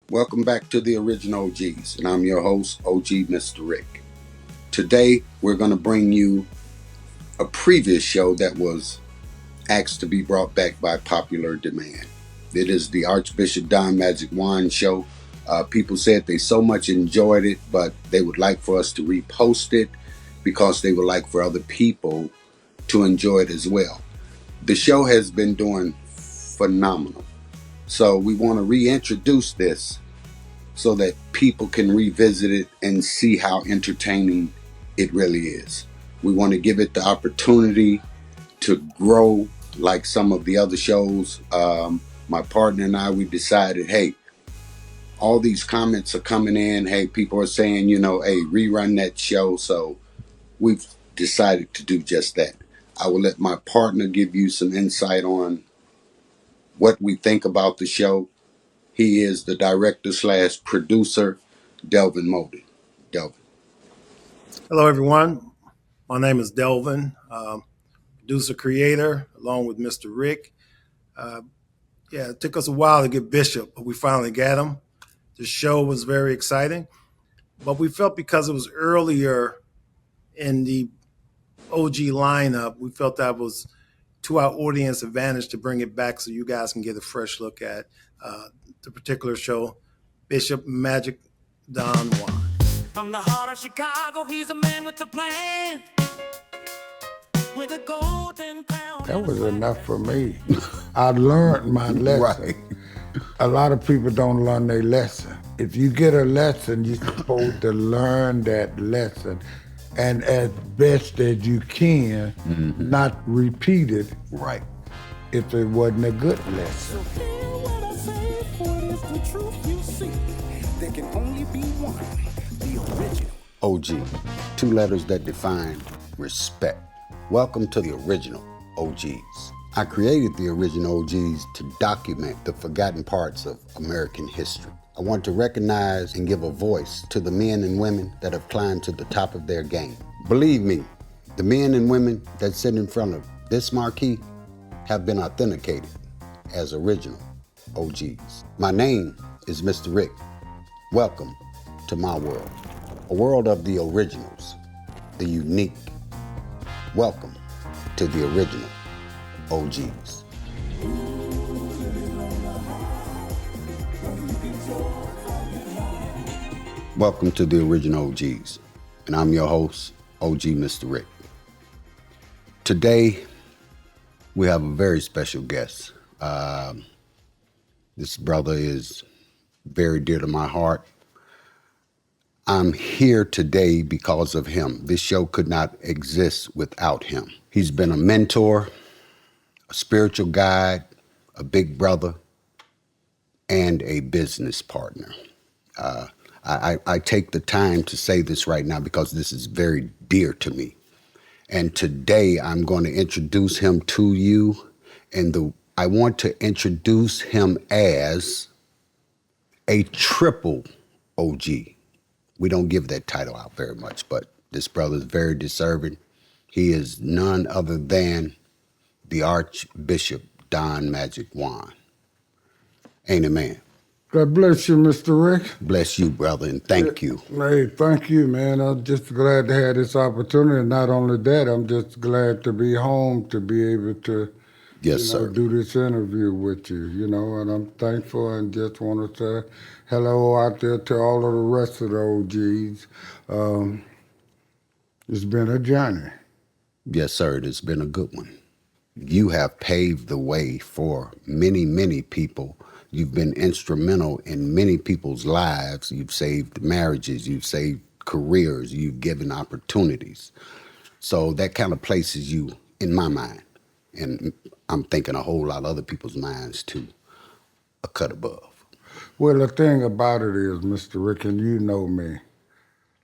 Welcome back to the Original OGs, and I'm your host, OG Mr. Rick. Today, we're going to bring you a previous show that was asked to be brought back by popular demand. It is the Archbishop Don Juan show. People said they so much enjoyed it, but they would like for us to repost it because they would like for other people to enjoy it as well. The show has been doing phenomenal. So we want to reintroduce this so that people can revisit it and see how entertaining it really is. We want to give it the opportunity to grow like some of the other shows. My partner and I, we decided, hey, all these comments are coming in. Hey, people are saying, hey, rerun that show. So we've decided to do just that. I will let my partner give you some insight on what we think about the show. He is the director/producer, Delvin Molden. Delvin. Hello, everyone. My name is Delvin, producer creator, along with Mr. Rick. It took us a while to get Bishop, but we finally got him. The show was very exciting, but we felt because it was earlier in the OG lineup, we felt that was to our audience advantage to bring it back so you guys can get a fresh look at the particular show, Bishop Magic Don Juan. From the heart of Chicago, he's a man with a plan. With a golden crown. That was enough for me. I learned my lesson. Right. A lot of people don't learn their lesson. If you get a lesson, you're supposed to learn that lesson and as best as you can, not repeat it. Right. If it wasn't a good lesson. So hear what I say, for it is the truth you see. There can only be one, the original. OG. Two letters that define respect. Welcome to the Original OGs. I created the Original OGs to document the forgotten parts of American history. I want to recognize and give a voice to the men and women that have climbed to the top of their game. Believe me, the men and women that sit in front of this marquee have been authenticated as Original OGs. My name is Mr. Rick. Welcome to my world, a world of the originals, the unique. Welcome to the Original OGs. Welcome to the Original OGs, and I'm your host, OG Mr. Rick. Today, we have a very special guest. This brother is very dear to my heart. I'm here today because of him. This show could not exist without him. He's been a mentor, a spiritual guide, a big brother, and a business partner. I take the time to say this right now because this is very dear to me. And today I'm going to introduce him to you. And I want to introduce him as a triple OG. We don't give that title out very much, but this brother is very deserving. He is none other than the Archbishop Don Juan. Ain't it, man? God bless you, Mr. Rick. Bless you, brother, and thank you. Hey, thank you, man. I'm just glad to have this opportunity. Not only that, I'm just glad to be home to be able to Yes, sir. do this interview with you, and I'm thankful and just want to say hello out there to all of the rest of the OGs. It's been a journey. Yes, sir. It's been a good one. You have paved the way for many, many people. You've been instrumental in many people's lives. You've saved marriages. You've saved careers. You've given opportunities. So that kind of places you in my mind. And I'm thinking a whole lot of other people's minds too, a cut above. Well, the thing about it is, Mr. Rick, and you know me,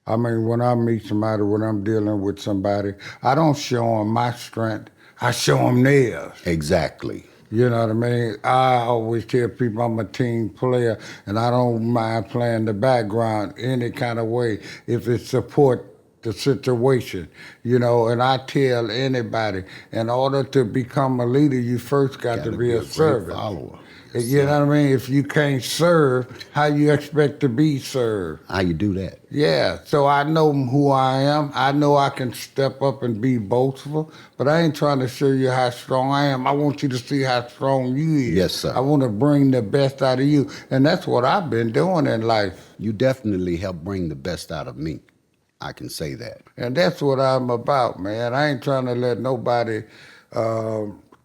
I mean, when I meet somebody, when I'm dealing with somebody, I don't show them my strength. I show them theirs. Exactly. You know what I mean? I always tell people I'm a team player, and I don't mind playing the background any kind of way if it support the situation, and I tell anybody, in order to become a leader, you first got to be a servant. Follower. You know what I mean? If you can't serve, how you expect to be served? How you do that? Yeah, so I know who I am. I know I can step up and be boastful, but I ain't trying to show you how strong I am. I want you to see how strong you is. Yes, sir. I want to bring the best out of you, and that's what I've been doing in life. You definitely help bring the best out of me. I can say that. And that's what I'm about, man. I ain't trying to let nobody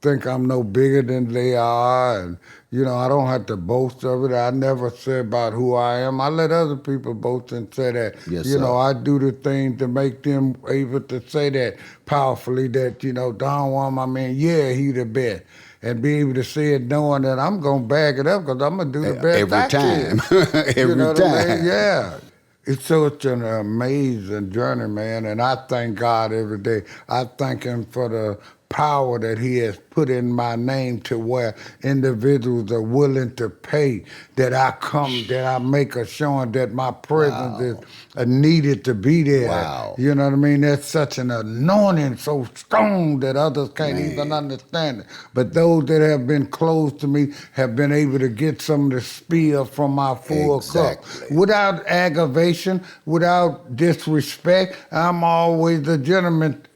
think I'm no bigger than they are. And, you know, I don't have to boast of it. I never say about who I am. I let other people boast and say that. Yes, you sir. know, I do the thing to make them able to say that powerfully that, you know, Don Juan, my man, yeah, he the best. And be able to say it knowing that I'm going to back it up because I'm going to do the best Every I time. can. Every You know what I time. mean? Yeah. It's such an amazing journey, man, and I thank God every day. I thank Him for the power that He has put in my name to where individuals are willing to pay that I come, that I make a showing that my presence is needed to be there. Wow. You know what I mean? That's such an anointing so strong that others can't even understand it. But those that have been close to me have been able to get some of the spill from my full cup. Exactly. Without aggravation, without disrespect, I'm always a gentleman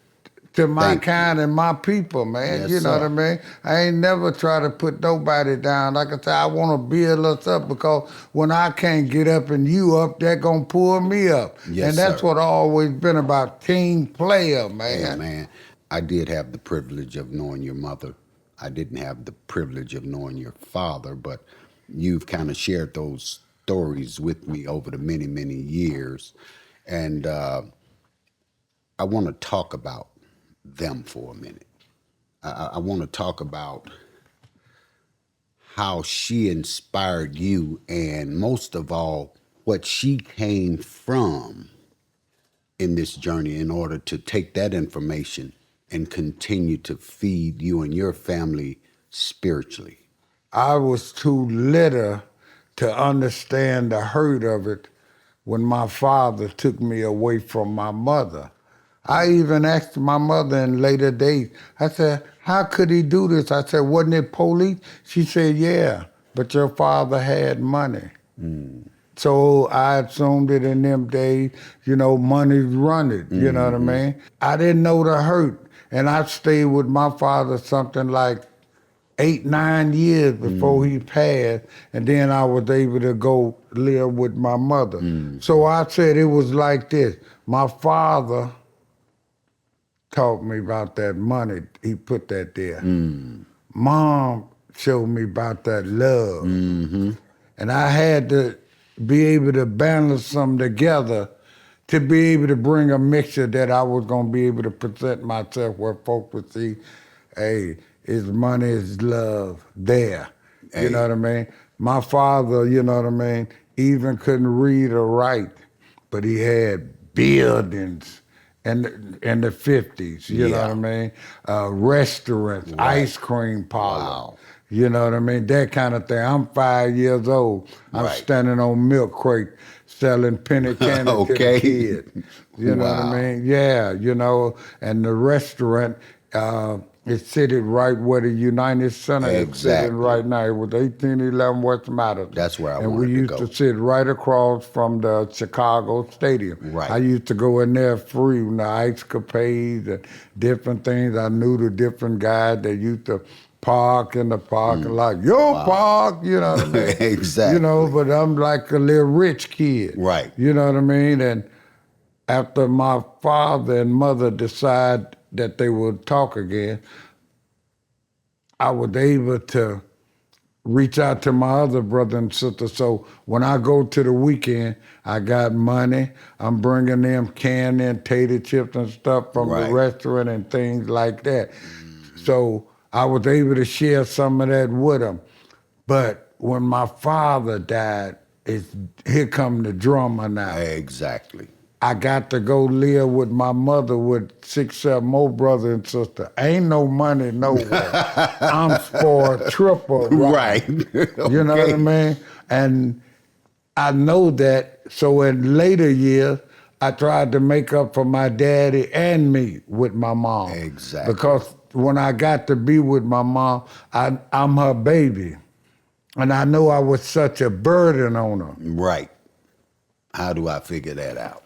to my Thank kind and my people, man. Yes, you know sir. what I mean? I ain't never try to put nobody down. Like I said, I want to build us up because when I can't get up and you up, that going to pull me up. Yes, and that's sir. what I always been about, team player, man. Hey, man, I did have the privilege of knowing your mother. I didn't have the privilege of knowing your father, but you've kind of shared those stories with me over the many, many years. And I want to talk about them for a minute. I want to talk about how she inspired you, and most of all, what she came from in this journey in order to take that information and continue to feed you and your family spiritually. I was too little to understand the hurt of it when my father took me away from my mother. I even asked my mother in later days, I said, how could he do this? I said, wasn't it police? She said, yeah, but your father had money. So I assumed it in them days, you know, money's running, you know what I mean? I didn't know the hurt. And I stayed with my father something like 8, 9 years before he passed, and then I was able to go live with my mother. So I said it was like this. My father taught me about that money. He put that there. Mom showed me about that love. And I had to be able to balance them together to be able to bring a mixture that I was going to be able to present myself where folk would see, hey, is money, is love there. You know what I mean? My father, you know what I mean, even couldn't read or write, but he had buildings in the 50s, you know what I mean? Restaurants, ice cream parlors. You know what I mean? That kind of thing. I'm 5 years old. I'm standing on milk crate selling penny candy to the kids. You know what I mean? Yeah, you know, and the restaurant, it's sitting right where the United Center is sitting right now. It was 1811 West Madison. That's where I and wanted we used to sit right across from the Chicago Stadium. Right. I used to go in there free with the ice capades and different things. I knew the different guys that used to park in the parking lot. Park, you know what I mean? Exactly. You know, but I'm like a little rich kid. Right. You know what I mean? And after my father and mother decided that they would talk again, I was able to reach out to my other brother and sister. So when I go to the weekend, I got money. I'm bringing them candy and tater chips and stuff from the restaurant and things like that. So I was able to share some of that with them. But when my father died, here come the drummer now. Exactly. I got to go live with my mother with 6, 7 more brothers and sisters. Ain't no money nowhere. I'm for a triple. Right. You know what I mean? And I know that. So in later years, I tried to make up for my daddy and me with my mom. Exactly. Because when I got to be with my mom, I'm her baby. And I know I was such a burden on her. Right. How do I figure that out?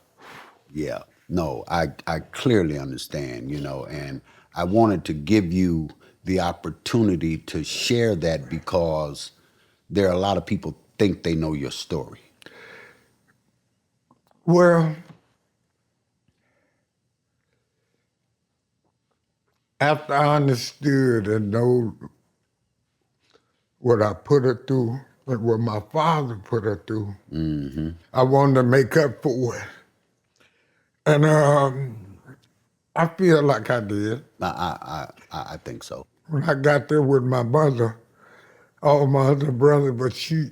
Yeah. No, I clearly understand, and I wanted to give you the opportunity to share that because there are a lot of people think they know your story. Well, after I understood and know what I put her through, and what my father put her through, I wanted to make up for it. And I feel like I did. I think so. When I got there with my mother, all my other brothers, but she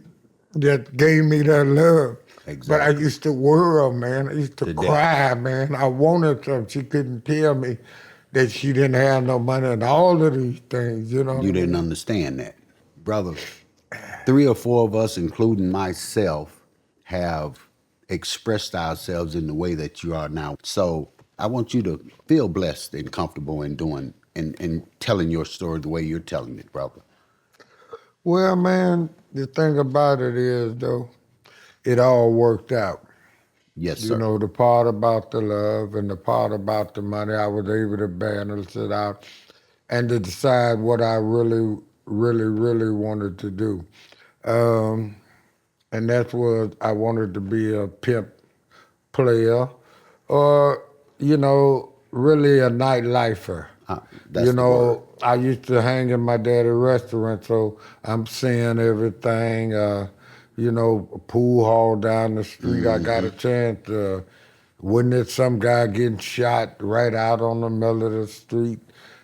that gave me that love. But I Exactly. used to worry, man. I used to To cry, death. man. I wanted something. She couldn't tell me that she didn't have no money and all of these things, you know what You I didn't mean? understand that. Brother, 3 or 4 of us, including myself, have expressed ourselves in the way that you are now. So I want you to feel blessed and comfortable in doing and telling your story the way you're telling it, brother. Well, man, the thing about it is, though, it all worked out. Yes, You sir. know, the part about the love and the part about the money, I was able to balance it out and to decide what I really, really, really wanted to do. Um, and that's what I wanted to be a pimp player or, really a nightlifer. That's the word. I used to hang in my daddy's restaurant, so I'm seeing everything. A pool hall down the street. I got a chance to witness some guy getting shot right out on the middle of the street.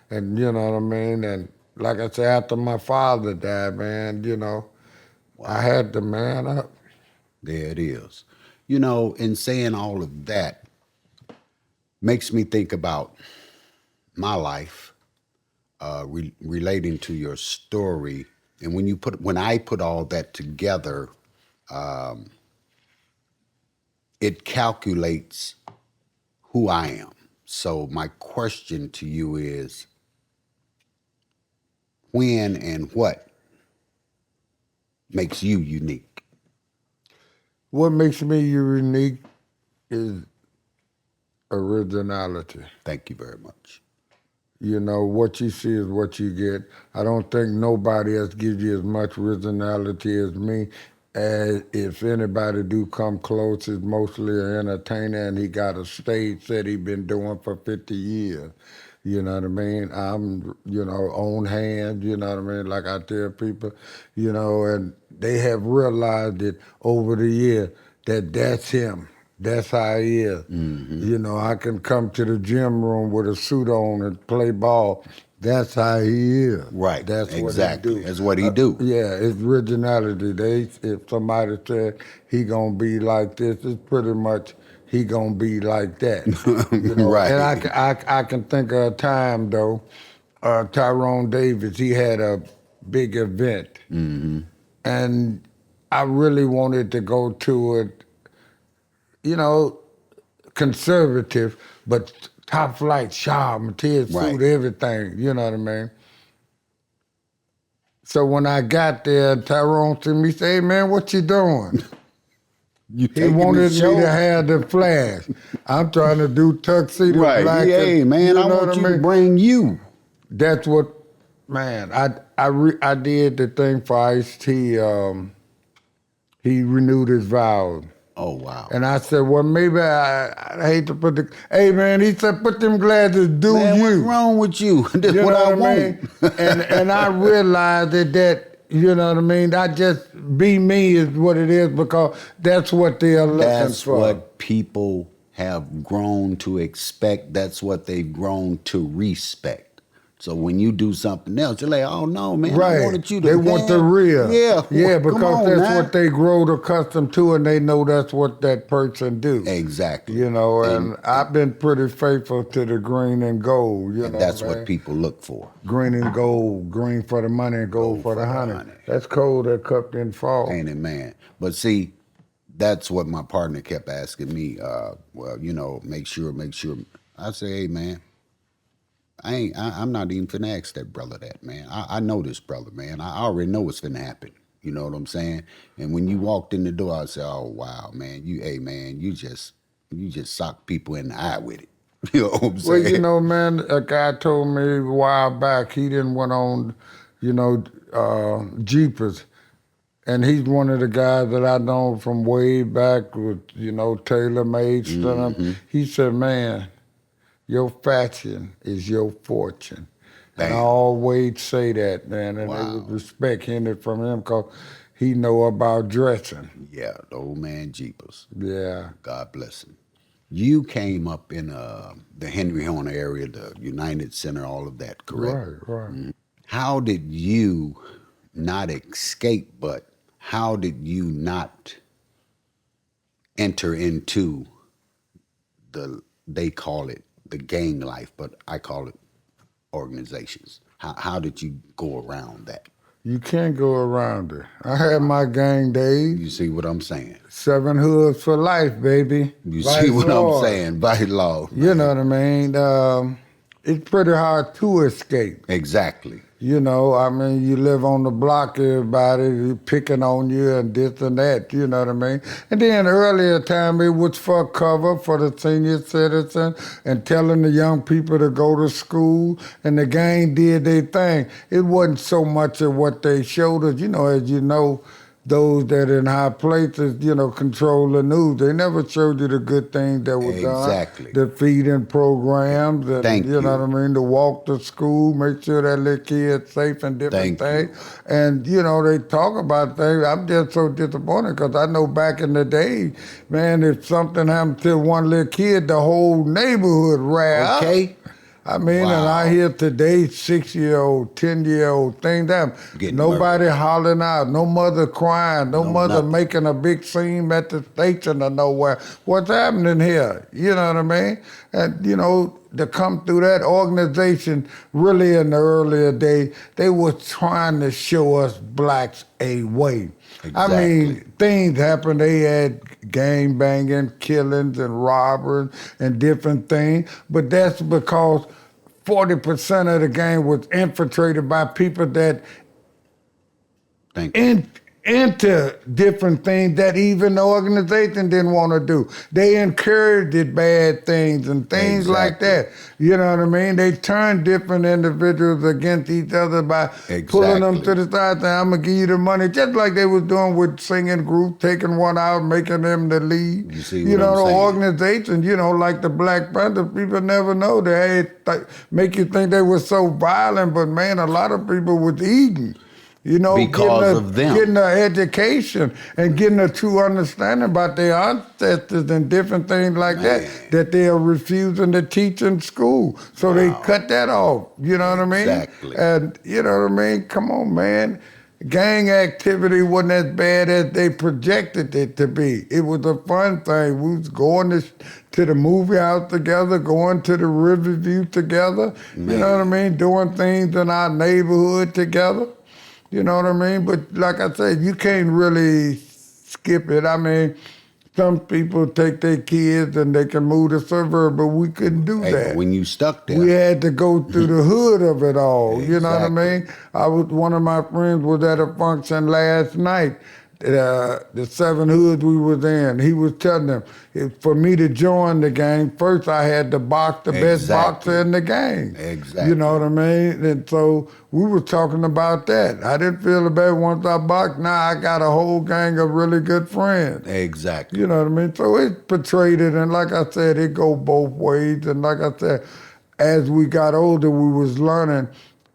And you know what I mean? And like I said, after my father died, man, I Wow. had to man up. There it is. In saying all of that makes me think about my life, relating to your story. And when I put all that together, it calculates who I am. So my question to you is, when and what makes you unique? What makes me unique is originality. Thank you very much. What you see is what you get. I don't think nobody else gives you as much originality as me. And if anybody do come close, it's mostly an entertainer, and he got a stage that he been doing for 50 years. You know what I mean? I'm, on hand, you know what I mean? Like I tell people, and they have realized it over the year that that's him. That's how he is. I can come to the gym room with a suit on and play ball. That's how he is. Right. That's what he Exactly. do. That's what he do. Yeah, it's originality. If somebody said he gonna be like this, it's pretty much he gonna be like that. And Right. I can think of a time though, Tyrone Davis, he had a big event, and I really wanted to go to it. You know, conservative, but top flight, sharp, material Right. suit, everything. You know what I mean? So when I got there, Tyrone to me, say, "Hey man, what you doing?" You He taking the wanted me to show? have the flash. I'm trying to do tuxedo Right. black. Yeah, hey, man, You I know what want I you to mean? bring you. That's what, man. I did the thing for Ice-T. He renewed his vows. Oh, wow. And I said, well, maybe I hate to put the, hey man, he said, put them glasses, do Man, what's you. wrong with you? That's You what know I what I mean? want. And I realized that, you know what I mean, I just be me is what it is because that's what they're looking That's for. what people have grown to expect. That's what they've grown to respect. So when you do something else, you're like, oh no, man, I Right. wanted you to, They want the man. real. Yeah, Yeah, come because on that's now. what they grow accustomed to and they know that's what that person do. Exactly. And I've been pretty faithful to the green and gold, you And know that's what I what mean? people look for. Green and gold, green for the money and gold Gold for the for the honey. honey. That's cold, that cup didn't fall. Ain't it, man? But see, that's what my partner kept asking me. Make sure. I say, hey, man, I'm not even finna ask that brother that, man. I know this brother, man. I already know what's finna happen. You know what I'm saying? And when you walked in the door, I said, "Oh wow, man, hey man, you just sock people in the eye with it." You know what I'm Well, you saying? know, man, a guy told me a while back he didn't went on, Jeepers. And he's one of the guys that I know from way back with, tailor made stuff. Mm-hmm. He said, man, your fashion is your fortune. And I Bam. always say that, man, and they would Wow. respect hearing it from him because he know about dressing. Yeah, the old man Jeepers. Yeah. God bless him. You came up in the Henry Horner area, the United Center, all of that, correct? Right, right. How did you not escape, but how did you not enter into they call it the gang life, but I call it organizations? How did you go around that? You can't go around it. I had my gang days. You see what I'm saying? 7 hoods for life, baby. You Vice see what Lord. I'm saying? By law. You know what I mean? It's pretty hard to escape. Exactly. You live on the block, everybody picking on you and this and that, you know what I mean? And then earlier time, it was for cover for the senior citizen and telling the young people to go to school, and the gang did their thing. It wasn't so much of what they showed us, as you know, those that in high places, control the news. They never showed you the good things that were done. Exactly. The feeding programs, and Thank you. know what I mean, to walk to school, make sure that little kid's safe and different Thank you. things. And, they talk about things. I'm just so disappointed because I know back in the day, man, if something happened to one little kid, the whole neighborhood ran up. Okay. And Wow. I hear today 6-year-old, 10-year-old things that nobody hollering out, no mother crying, no mother nothing. making a big scene at the station or nowhere. What's happening here? You know what I mean? And to come through that organization, really in the earlier day, they were trying to show us blacks a way. Exactly. I mean, things happened. They had gang banging, killings, and robberies and different things. But that's because 40% of the gang was infiltrated by people that Thank you. into different things that even the organization didn't want to do. They encouraged bad things and things like that. You know what I mean? They turned different individuals against each other by pulling them to the side saying, I'm going to give you the money, just like they was doing with singing groups, taking one out, making them the lead. You see what I'm the saying? organizations, like the Black Panther, people never know. They make you think they were so violent, but man, a lot of people was eating. Because of them. Getting an education and getting a true understanding about their ancestors and different things like that they are refusing to teach in school. So they cut that off, you know what I mean? Exactly. And you know what I mean? Come on, man. Gang activity wasn't as bad as they projected it to be. It was a fun thing. We was going to the movie house together, going to the Riverview together, you know what I mean? Doing things in our neighborhood together. You know what I mean? But like I said, you can't really skip it. I mean, some people take their kids and they can move to suburb, but we couldn't do that. But when you stuck there. We had to go through the hood of it all. You know what I mean? One of my friends was at a function last night. The 7 hoods we was in, he was telling them, for me to join the gang, first I had to box the best boxer in the gang. Exactly. You know what I mean? And so we were talking about that. I didn't feel bad once I boxed. Now I got a whole gang of really good friends. Exactly. You know what I mean? So it's portrayed it, and like I said, it go both ways. And like I said, as we got older, we was learning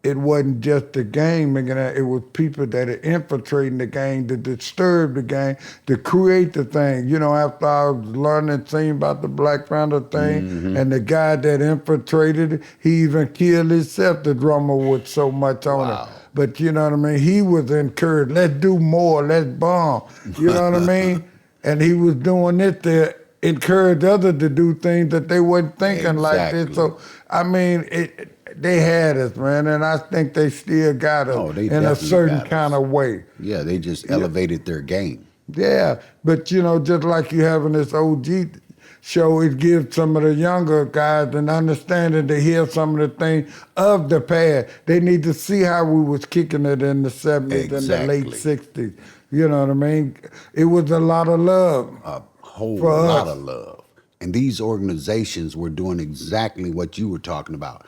it wasn't just the gang making that, it was people that are infiltrating the gang, to disturb the gang, to create the thing. After I was learning, seeing about the Black Panther thing, and the guy that infiltrated it, he even killed himself, the drummer, with so much on it. But you know what I mean? He was encouraged, let's do more, let's bomb. You know what I mean? And he was doing it to encourage others to do things that they weren't thinking like this. So, I mean, they had us, man, and I think they still got us in a certain kind of way. Yeah, they just elevated their game. Yeah, but just like you having this OG show, it gives some of the younger guys an understanding to hear some of the things of the past. They need to see how we was kicking it in the 70s and the late Exactly. 60s. You know what I mean? It was a lot of love A whole for lot us. of love. And these organizations were doing exactly what you were talking about.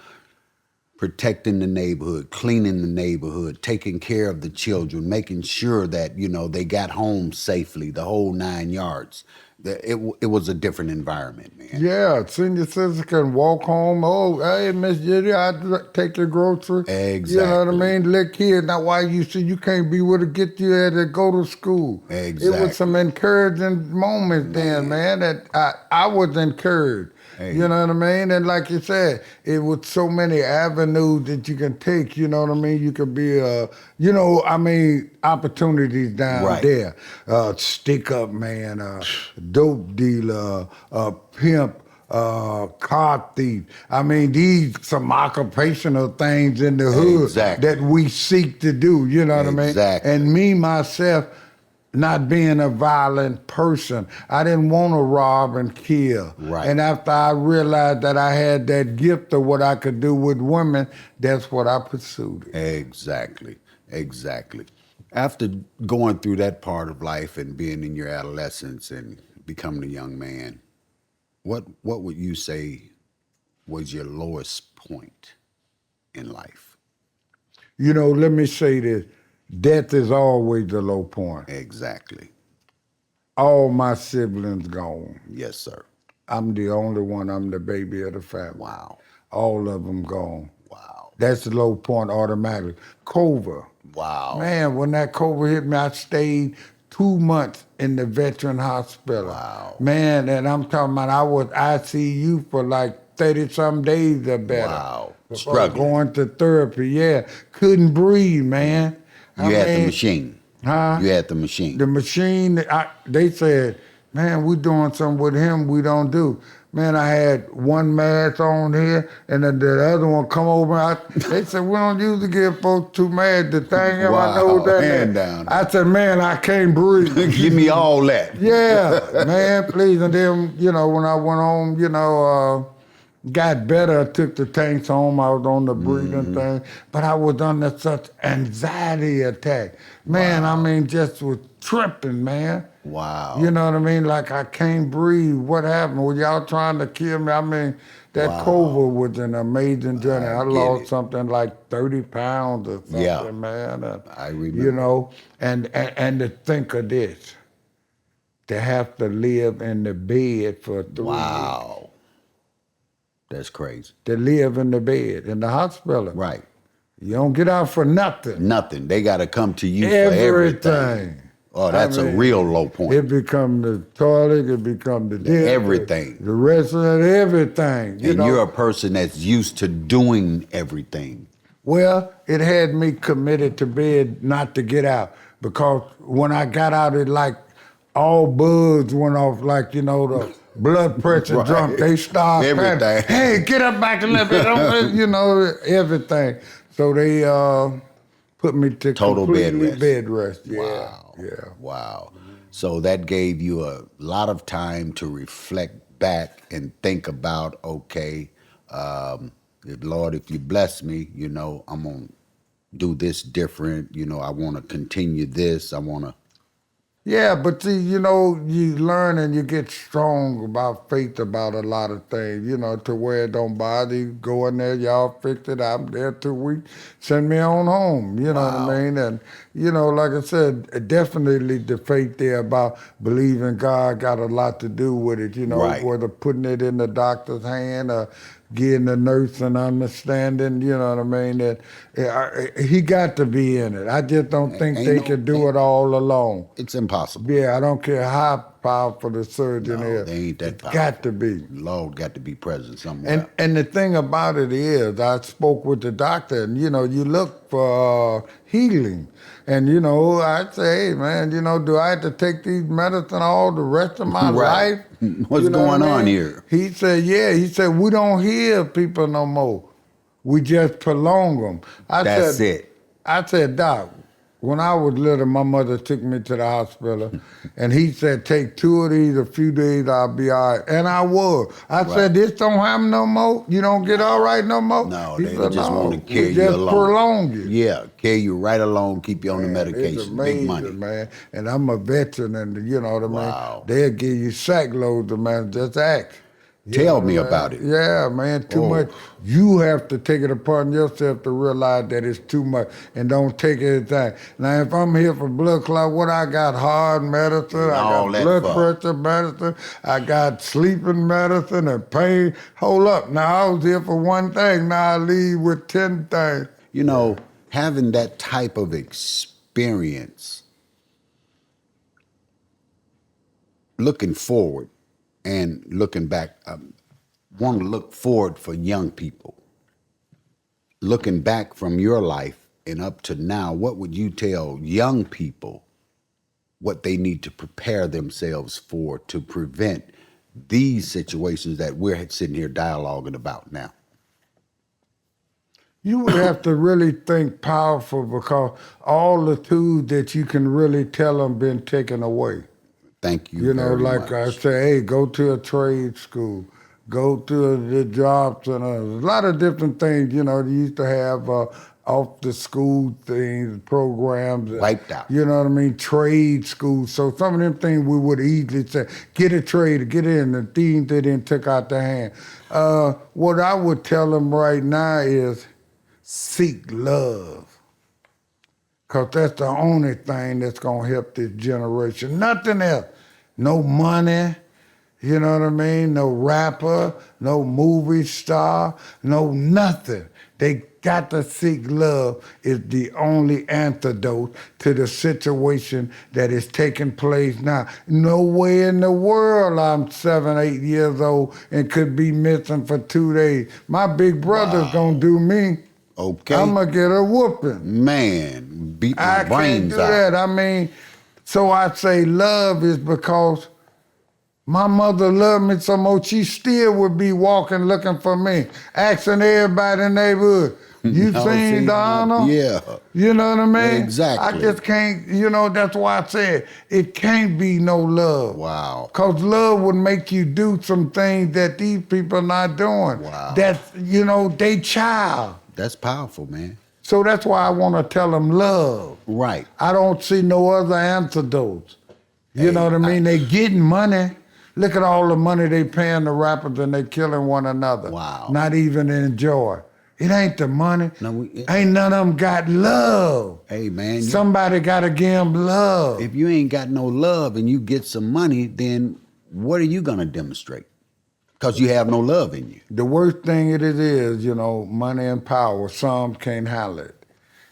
Protecting the neighborhood, cleaning the neighborhood, taking care of the children, making sure that, they got home safely, the whole 9 yards. It was a different environment, man. Yeah, senior citizens can walk home. Oh, hey, Miss Judy, I take your grocery. You know what I Exactly. mean? Look here. Now, why you see you can't be with to get you there to go to school? It was some Exactly. encouraging moments then, man, that I was encouraged. Hey. You know what I mean? And like you said, it was so many avenues that you can take. You know what I mean? You could be, opportunities down Right. there. Stick up man, dope dealer, pimp, car thief. I mean, these some occupational things in the hood Exactly. that we seek to do. You know what I mean? Exactly. And me myself, not being a violent person, I didn't want to rob and kill. Right. And after I realized that I had that gift of what I could do with women, that's what I pursued. Exactly. After going through that part of life and being in your adolescence and becoming a young man, what would you say was your lowest point in life? Let me say this. Death is always the low point. Exactly. All my siblings gone. Yes, sir. I'm the only one. I'm the baby of the family. Wow. All of them gone. Wow. That's the low point automatically. COVID. Wow. Man, when that COVID hit me, I stayed 2 months in the veteran hospital. Wow. Man, and I'm talking about I was ICU for like 30-some days or better. Wow. Before Struggling. going to therapy, yeah. Couldn't breathe, man. You had the machine. Huh? You had the machine. The machine, they said, man, we doing something with him we don't do. Man, I had one mask on here, and then the other one come over. They said, we don't usually give folks two masks. The thing in my nose, that hand man. down. I said, man, I can't breathe. Give me all that. Yeah, man, please. And then, when I went home, got better, I took the tanks home. I was on the breathing thing. But I was under such anxiety attack. Man, Wow. I mean, just was tripping, man. Wow. You know what I mean? Like, I can't breathe. What happened? Were y'all trying to kill me? I mean, that Wow. COVID was an amazing journey. I get lost it. something like 30 pounds or something, Yeah. man. I remember. And to think of this, to have to live in the bed for 3 weeks. Wow. That's crazy. To live in the bed, in the hospital. Right. You don't get out for nothing. Nothing. They got to come to you for everything. Everything. Oh, that's a real low point. It become the toilet, it become the dish, everything. the restaurant, everything. And you're a person that's used to doing everything. Well, it had me committed to bed not to get out, because when I got out, it like all bugs went off, like, the blood pressure Right. jumped. They started Everything. panicking. Hey, get up back a little bit. Everything. So they put me to Total bed completely rest. bed rest. Yeah. Wow. Yeah. Wow. So that gave you a lot of time to reflect back and think about, okay, Lord, if you bless me, I'm going to do this different. I want to continue this. I want to. Yeah, but see, you learn and you get strong about faith about a lot of things, to where it don't bother you. Go in there, y'all fix it. I'm there 2 weeks. Send me on home, you know what I mean? And, like I said, definitely the faith there about believing God got a lot to do with it, Right. whether putting it in the doctor's hand or getting the nurse an understanding, you know what I mean? That he got to be in it. I just don't think they could do it all alone. It's impossible. Yeah, I don't care how powerful the surgeon No, is. they ain't that It's powerful. got to be. Lord got to be present somewhere. And the thing about it is, I spoke with the doctor, and you look for healing, and I say, hey man, do I have to take these medicine all the rest of my Right. life? What's You know going what I on mean? here? He said, yeah. He said, we don't heal people no more. We just prolong them. That's it. I said, Doc, when I was little, my mother took me to the hospital, and he said, take 2 of these, a few days, I'll be all right. And I was. I said, this don't happen no more? You don't get all right no more? No, He they said, just no, want to carry we you just along. prolong it. Yeah, carry you right along, keep you on the Man, it's medication. amazing, Big money. man. And I'm a veteran, and you know what I mean? Wow. They'll give you sack loads of man, just act. Tell me about it. Yeah, man, too Oh. much. You have to take it upon yourself to realize that it's too much and don't take anything. Now, if I'm here for blood clot, what I got? Heart medicine, I all got that blood fuck. pressure medicine, I got sleeping medicine and pain. Hold up. Now, I was here for one thing. Now I leave with 10 things. You know, having that type of experience, looking forward and looking back, want to look forward for young people. Looking back from your life and up to now, what would you tell young people what they need to prepare themselves for to prevent these situations that we're sitting here dialoguing about now? You would have to really think powerful because all the tools that you can really tell them been taken away. Thank you. You know, very like much. I say, hey, go to a trade school, go to the job center. A lot of different things, you know, they used to have off the school things, programs. Wiped out. You know what I mean? Trade schools. So some of them things we would easily say, get a trade, get in. The things they didn't took out their hand. What I would tell them right now is seek love. Because that's the only thing that's going to help this generation. Nothing else. No money, you know what I mean? No rapper, no movie star, no nothing. They got to seek love is the only antidote to the situation that is taking place now. Nowhere in the world I'm 7, 8 years old and could be missing for 2 days. My big brother's going to do me. Okay. I'm going to get a whooping. Man, beat my I can't brains do out. that. I mean, so I say love is because my mother loved me so much, she still would be walking looking for me, asking everybody in the neighborhood, you No, seen see, Donald? yeah. You know what I mean? Exactly. I just can't, you know, that's why I said it can't be no love. Wow. Because love would make you do some things that these people not doing. Wow. That's, you know, they child. That's powerful, man. So that's why I want to tell them love. Right. I don't see no other antidotes. You know what I mean? They getting money. Look at all the money they paying the rappers and they killing one another. Wow. Not even enjoy. It ain't the money. No, ain't none of them got love. Hey, man. Somebody got to give them love. If you ain't got no love and you get some money, then what are you going to demonstrate? Because you have no love in you. The worst thing it is, you know, money and power. Some can't handle it.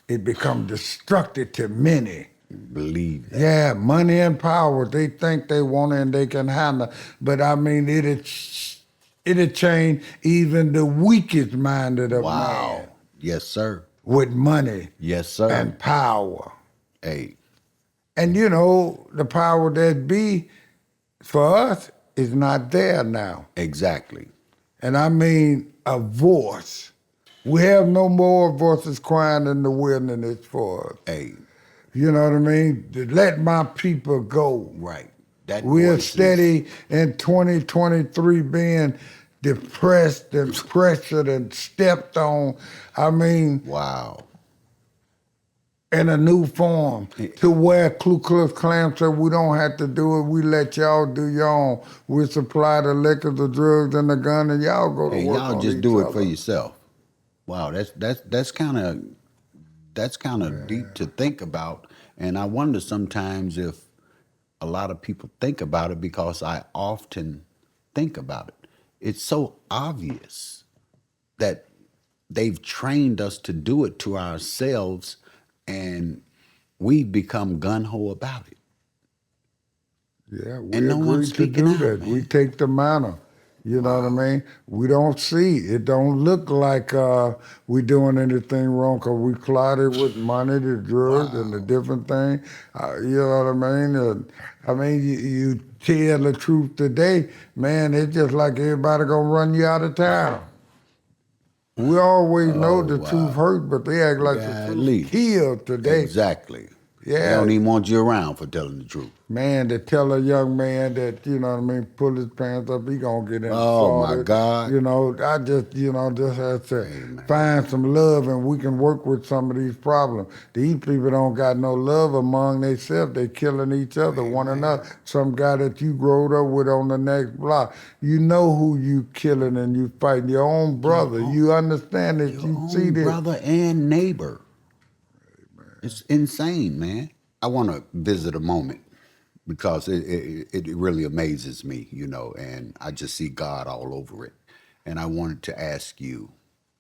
It becomes destructive to many. Believe that. Yeah, money and power. They think they want it and they can handle it. But I mean, it'll change even the weakest minded of Wow. man Yes, sir. with money Yes, sir. and power. Hey. And you know, the power that be for us is not there now. Exactly. And I mean a voice. We have no more voices crying in the wilderness for us. Hey. You know what I mean? To let my people go. Right. That We're voice is- steady in 2023 being depressed and pressured and stepped on. I mean, Wow. in a new form to where Ku Klux Klan said, we don't have to do it. We let y'all do your own. We supply the liquor, the drugs, and the gun, and y'all go to Hey, work y'all on just each do it other. for yourself. Wow, that's kind of deep to think about, and I wonder sometimes if a lot of people think about it because I often think about it. It's so obvious that they've trained us to do it to ourselves, and we've become gun-ho about it. Yeah, we And no one's agreed to speaking do out, that. man. We take the manner. You know what I mean? We don't see. It don't look like we doing anything wrong because we clouded with money, the drugs, and the different thing. You know what I mean? You tell the truth today, man, it's just like everybody going to run you out of town. We always know the truth hurt, but they act like the truth Golly. killed today. Exactly. They don't even want you around for telling the truth. Man, to tell a young man that, you know what I mean, pull his pants up, he gonna get Oh my insulted. God. You know, I just, just have to Amen. find some love and we can work with some of these problems. These people don't got no love among themselves. They killing each other, one another. Some guy that you growed up with on the next block, you know who you killing and you fighting, your own brother. You understand that, you see this. Brother and neighbor. It's insane, man. I want to visit a moment because it really amazes me, and I just see God all over it. And I wanted to ask you,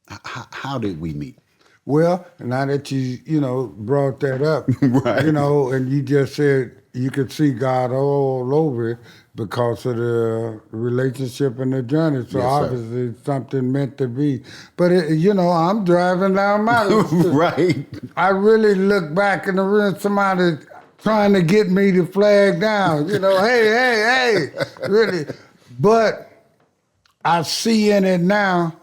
how did we meet? Well, now that you brought that up, Right. And you just said you could see God all over it because of the relationship and the journey. So Yes, sir. obviously it's something meant to be. But, I'm driving down my Right. I really look back in the room, somebody trying to get me to flag down, hey, really. But I see in it now,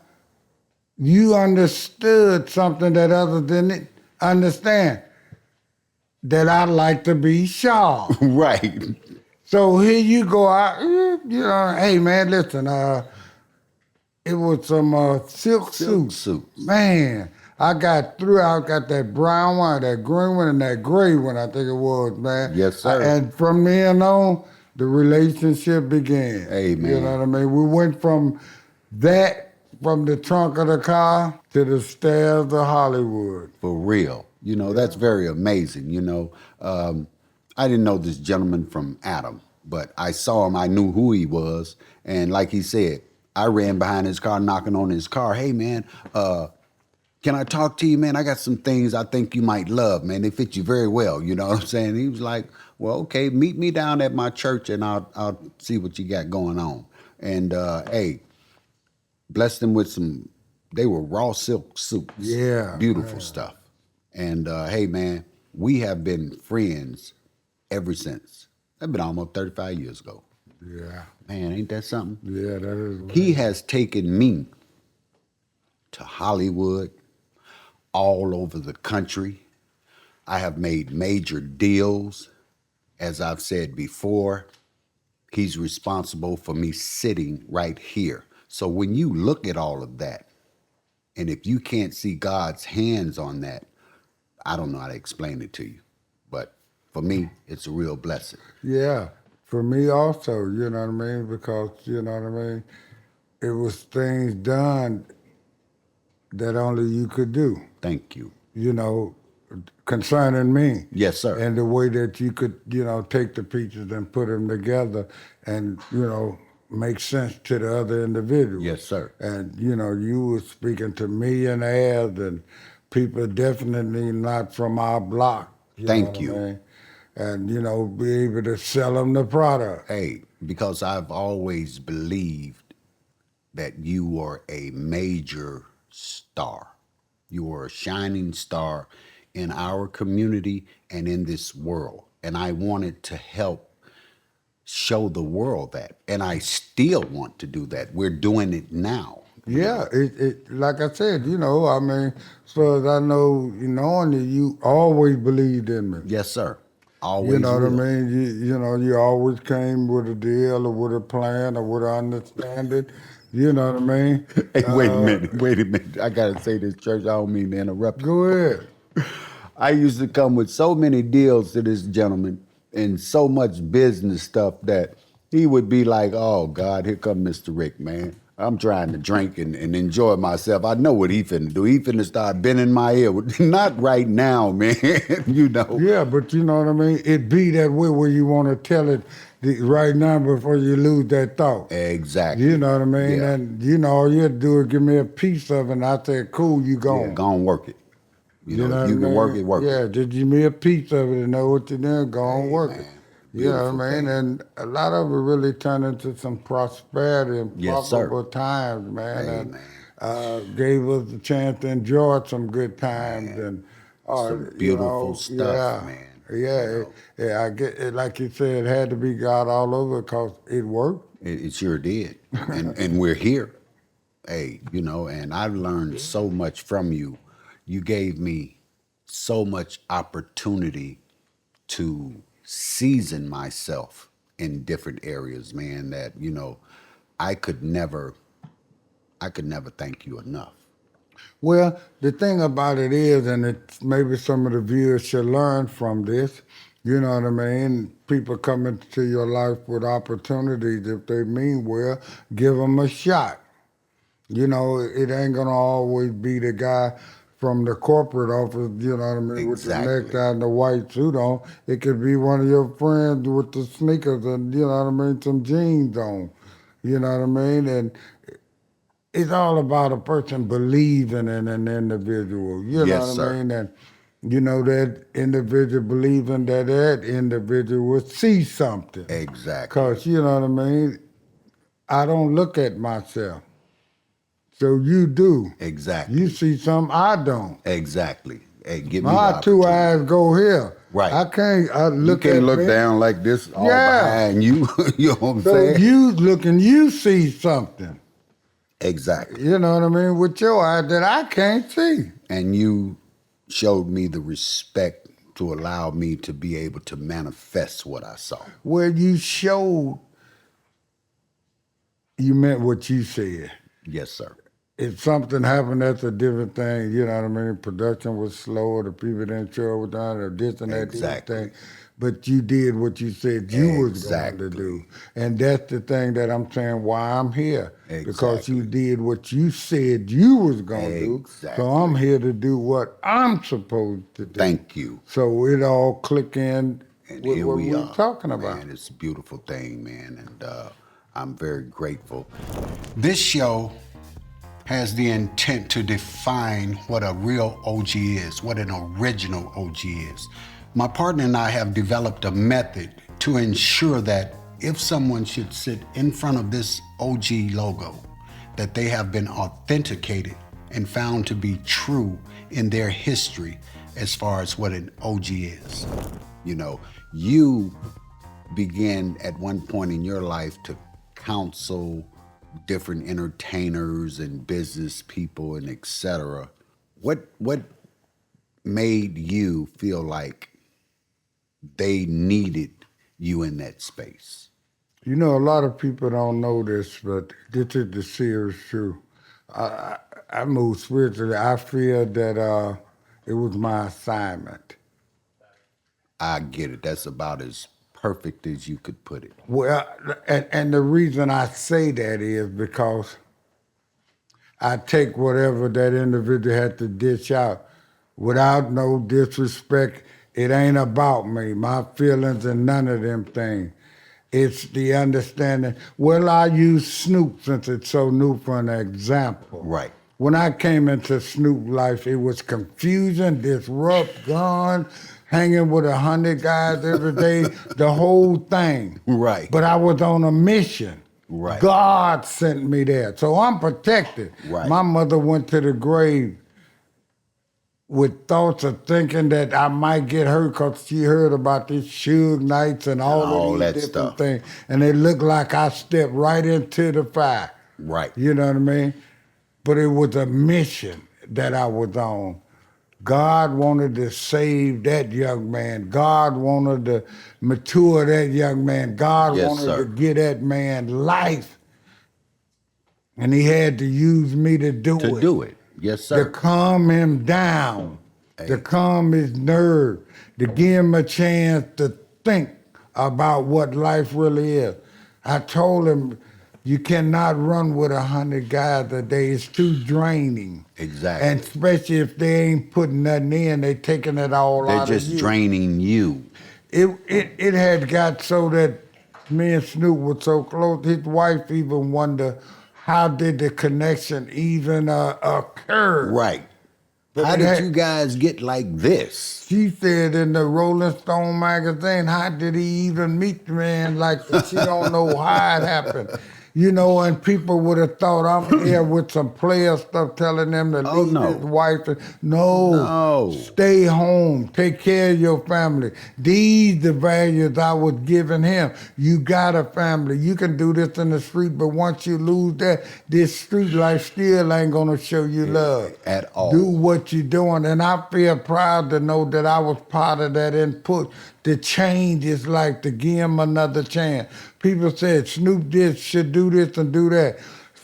you understood something that others didn't understand, that I like to be sharp. Right. So here you go out, hey man, listen, it was some silk suits. Man, I got that brown one, that green one, and that gray one, I think it was, man. Yes, sir. And from then on, the relationship began. Amen. You know what I mean? We went from the trunk of the car to the stairs of Hollywood. For real. That's very amazing. I didn't know this gentleman from Adam, but I saw him. I knew who he was. And like he said, I ran behind his car, knocking on his car. Hey, man, can I talk to you, man? I got some things I think you might love, man. They fit you very well. You know what I'm saying? He was like, well, okay, meet me down at my church and I'll see what you got going on. And, hey, blessed them with they were raw silk suits. Yeah. Beautiful stuff. And, hey, man, we have been friends ever since. That's been almost 35 years ago. Yeah. Man, ain't that something? Yeah, that is. He has taken me to Hollywood, all over the country. I have made major deals. As I've said before, he's responsible for me sitting right here. So when you look at all of that, and if you can't see God's hands on that, I don't know how to explain it to you. But for me, it's a real blessing. Yeah, for me also, you know what I mean? Because, it was things done that only you could do. Thank you. Concerning me. Yes, sir. And the way that you could, take the pieces and put them together and, make sense to the other individual. Yes, sir. And, you were speaking to millionaires and people definitely not from our block. Thank you. I mean? And, be able to sell them the product. Hey, because I've always believed that you are a major star. You are a shining star in our community and in this world. And I wanted to help show the world that. And I still want to do that. We're doing it now. Yeah, it like I said, so as I know, knowing that you always believed in me. Yes, sir. Always. You know what I will. mean? You always came with a deal or with a plan or with an understanding. You know what I mean? Hey, wait a minute. I got to say this, church. I don't mean to interrupt you. Go ahead. I used to come with so many deals to this gentleman and so much business stuff that he would be like, oh, God, here come Mr. Rick, man. I'm trying to drink and enjoy myself. I know what he finna do. He finna start bending my ear. Not right now, man, Yeah, but you know what I mean? It be that way where you want to tell it right now before you lose that thought. Exactly. You know what I mean? Yeah. And, all you have to do is give me a piece of it, and I said, cool, you gone. Yeah, go on, work it. You know, what you I can mean? work it. Yeah, just give me a piece of it and know what you're doing, go on, work it. You know what I mean? Thing. And a lot of it really turned into some prosperity and profitable times, man. And gave us a chance to enjoy some good times. Man. And some beautiful stuff, man. Yeah, I get it, like you said, it had to be God all over because it worked. It sure did. and we're here. Hey, and I've learned so much from you. You gave me so much opportunity to season myself in different areas, man, that, I could never thank you enough. Well, the thing about it is, and maybe some of the viewers should learn from this, you know what I mean? People come into your life with opportunities. If they mean well, give them a shot. You know, it ain't going to always be the guy from the corporate office, you know what I mean, with the Exactly. necktie and the white suit on. It could be one of your friends with the sneakers and, you know what I mean, some jeans on. You know what I mean? And it's all about a person believing in an individual. You know Yes, what sir. I mean? And you know that individual believing that individual will see something. Exactly. Because, you know what I mean? I don't look at myself. So you do. Exactly. You see something I don't. Exactly. Hey, give me the My two opportunity. eyes go here. Right. I You look can at look me. down like this all Yeah. behind you. You know what I'm So saying? you see something. Exactly. You know what I mean? With your eyes that I can't see. And you showed me the respect to allow me to be able to manifest what I saw. Where you showed you meant what you said. Yes, sir. If something happened, that's a different thing. You know what I mean? Production was slow, or the people didn't show up with that, or this and that, Exactly. this thing. But you did what you said you was going to Exactly. do. And that's the thing that I'm saying why I'm here. Because you Exactly. did what you said you was going to do. Exactly. So I'm here to do what I'm supposed to do. Thank you. So it all click in And with here what we we're are. talking about. Man, it's a beautiful thing, man. And I'm very grateful. This show has the intent to define what a real OG is, what an original OG is. My partner and I have developed a method to ensure that if someone should sit in front of this OG logo, that they have been authenticated and found to be true in their history as far as what an OG is. You know, you began at one point in your life to counsel different entertainers and business people and etc. What made you feel like they needed you in that space? You know, a lot of people don't know this, but this is the serious truth. I moved spiritually. I feel that it was my assignment. I get it. That's about as perfect as you could put it. Well, and the reason I say that is because I take whatever that individual had to dish out without no disrespect. It ain't about me, my feelings, and none of them things. It's the understanding. Well, I use Snoop since it's so new for an example. Right. When I came into Snoop life, it was confusion, disrupt, gun, hanging with 100 guys every day, the whole thing. Right. But I was on a mission. Right. God sent me there. So I'm protected. Right. My mother went to the grave with thoughts of thinking that I might get hurt because she heard about these Suge Knights and all of that these different stuff. things. And it looked like I stepped right into the fire. Right. You know what I mean? But it was a mission that I was on. God wanted to save that young man. God wanted to mature that young man. God Yes, wanted sir. to give that man life. And he had to use me to do it. To do it. Yes, To sir. calm him down, to calm his nerve, to give him a chance to think about what life really is. I told him, you cannot run with 100 guys a day. It's too draining. Exactly. And especially if they ain't putting nothing in, they taking it all They're out of just you. draining you. It had got so that me and Snoop were so close. His wife even wondered, how did the connection even occur? Right. But How it did had- you guys get like this? She said in the Rolling Stone magazine, how did he even meet the man like that? She don't know how it happened. And people would have thought I'm here with some player stuff telling them to Oh, leave no. his wife. No, No. stay home, take care of your family. These the values I was giving him. You got a family. You can do this in the street, but once you lose that, this street life still ain't gonna show you love. At all. Do what you're doing. And I feel proud to know that I was part of that input to change his life, to give him another chance. People said Snoop should do this and do that.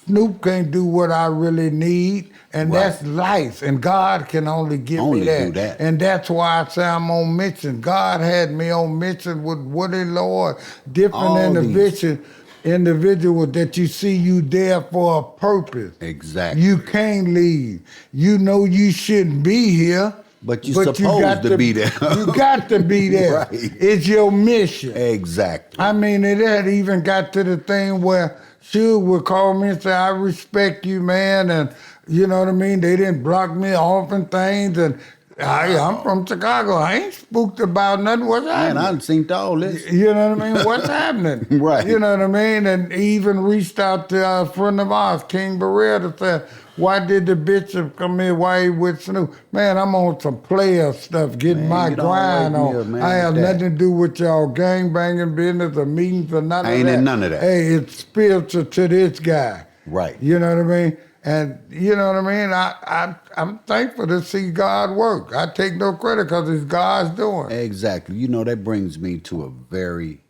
Snoop can't do what I really need, and Right. that's life. And God can only give Only me that. do that. And that's why I say I'm on mission. God had me on mission with Woody Lord, different All these. individuals that you see you there for a purpose. Exactly. You can't leave. You know you shouldn't be here. But you're supposed to be there. You got to be there. Right. It's your mission. Exactly. I mean, it had even got to the thing where Suge would call me and say, I respect you, man. And you know what I mean? They didn't block me off and things. And I'm from Chicago. I ain't spooked about nothing. What's happening? Man, I done seen all this. You know what I mean? What's happening? Right. You know what I mean? And he even reached out to a friend of ours, King Barrett, to say, why did the bishop come here? Why he with Snoop? Man, I'm on some player stuff, getting Man, my get on grind away from on. here, man, I have with that. nothing to do with y'all gangbanging business or meetings or none I of ain't that. in none of that. Hey, it's spiritual to this guy. Right. You know what I mean? And you know what I mean? I'm thankful to see God work. I take no credit because it's God's doing. Exactly. You know, that brings me to a very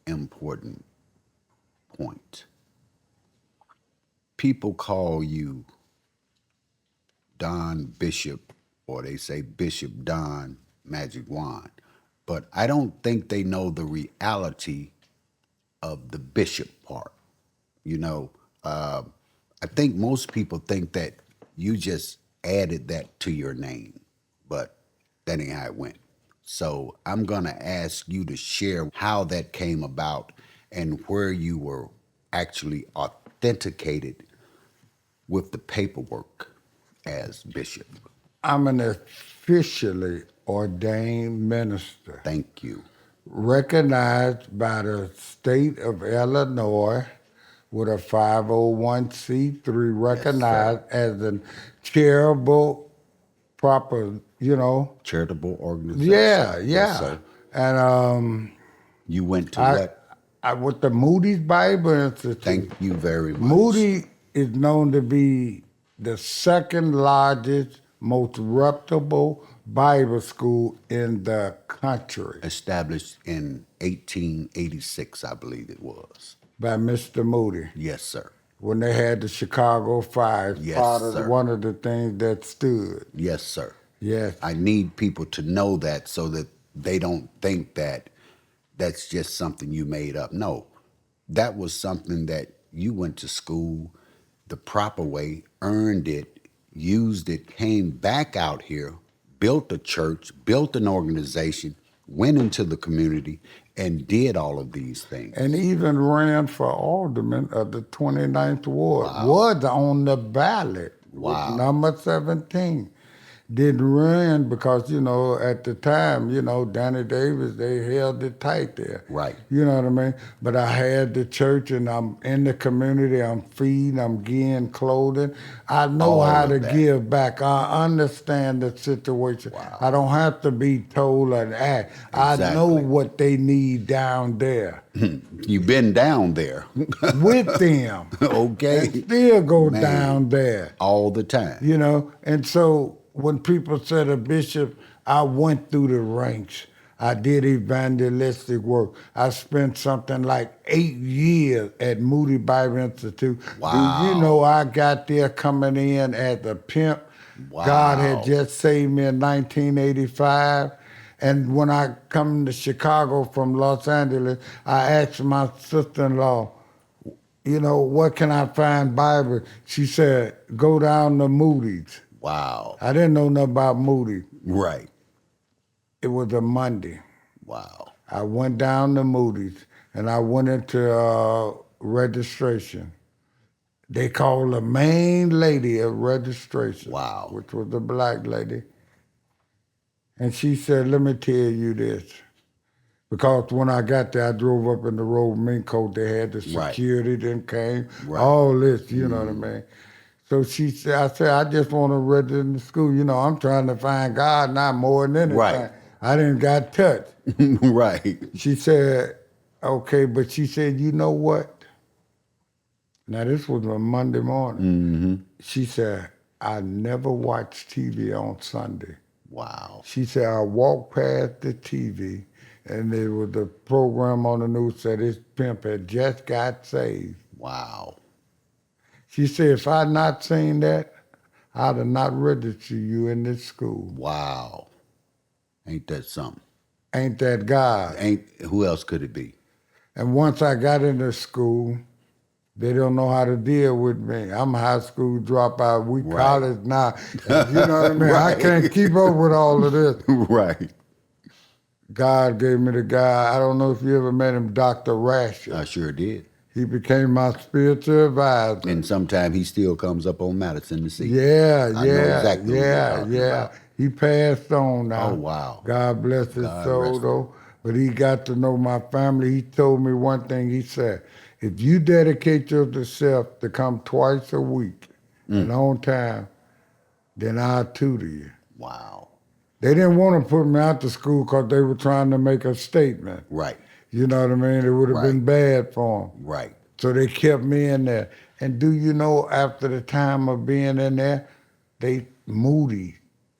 important point. People call you Don Bishop, or they say Bishop Don Magic Juan, but I don't think they know the reality of the bishop part. You know, I think most people think that you just added that to your name, but that ain't how it went. So I'm gonna ask you to share how that came about and where you were actually authenticated with the paperwork as bishop. I'm an officially ordained minister, Thank you. recognized by the state of Illinois with a 501c3, recognized as a charitable, proper, Charitable organization. yeah, Yes, sir. And You went to I, what? I with the Moody's Bible Institute. Thank you very much. Moody is known to be the second largest, most reputable Bible school in the country Established in 1886, I believe it was. by Mr. Moody. Yes, sir. When they had the Chicago fire, Yes, part of sir. one of the things that stood. Yes, sir. Yes. I need people to know that so that they don't think that that's just something you made up. No, that was something that you went to school the proper way, earned it, used it, came back out here, built a church, built an organization, went into the community, and did all of these things. And even ran for alderman of the 29th Ward. Was on the ballot Wow. with number 17. Didn't run because, at the time, Danny Davis, they held it tight there. Right. You know what I mean? But I had the church and I'm in the community, I'm feeding, I'm getting clothing. I know All how of to that. give back. I understand the situation. Wow. I don't have to be told and act. I know Exactly. what they need down there. You've been down there. With them. Okay. And still go Man. down there. All the time. And so when people said a bishop, I went through the ranks. I did evangelistic work. I spent something like 8 years at Moody Bible Institute. Wow. Do you know I got there coming in as a pimp? Wow. God had just saved me in 1985. And when I come to Chicago from Los Angeles, I asked my sister-in-law, what can I find Bible? She said, go down to Moody's. Wow. I didn't know nothing about Moody. Right. It was a Monday. Wow. I went down to Moody's and I went into registration. They called the main lady of registration, Wow. which was a black lady. And she said, let me tell you this. Because when I got there, I drove up in the road mink coat. They had the Right. security then came, Right. all this, you know what I mean? So she said, I said, I just want to register in the school. You know, I'm trying to find God, not more than anything. Right. I didn't got touched. Right. She said, okay, but she said, you know what? Now, this was a Monday morning. She said, I never watch TV on Sunday. Wow. She said, I walked past the TV, and there was a program on the news said this pimp had just got saved. Wow. She said, if I not seen that, I'd have not registered you in this school. Wow. Ain't that something? Ain't that God? Who else could it be? And once I got into school, they don't know how to deal with me. I'm a high school dropout. We Right. college now. And you know what I mean? Right. I can't keep up with all of this. Right. God gave me the guy. I don't know if you ever met him, Dr. Rasher. I sure did. He became my spiritual advisor. And sometime he still comes up on Madison to see. Yeah, I know yeah, exactly what you're talking about. He passed on now. Oh, wow. God bless his God soul, rest though. But he got to know my family. He told me one thing. He said, if you dedicate yourself to come twice a week and on time, then I'll tutor you. Wow. They didn't want to put me out to school because they were trying to make a statement. Right. You know what I mean? It would have been bad for them. Right. So they kept me in there. And do you know, after the time of being in there, Moody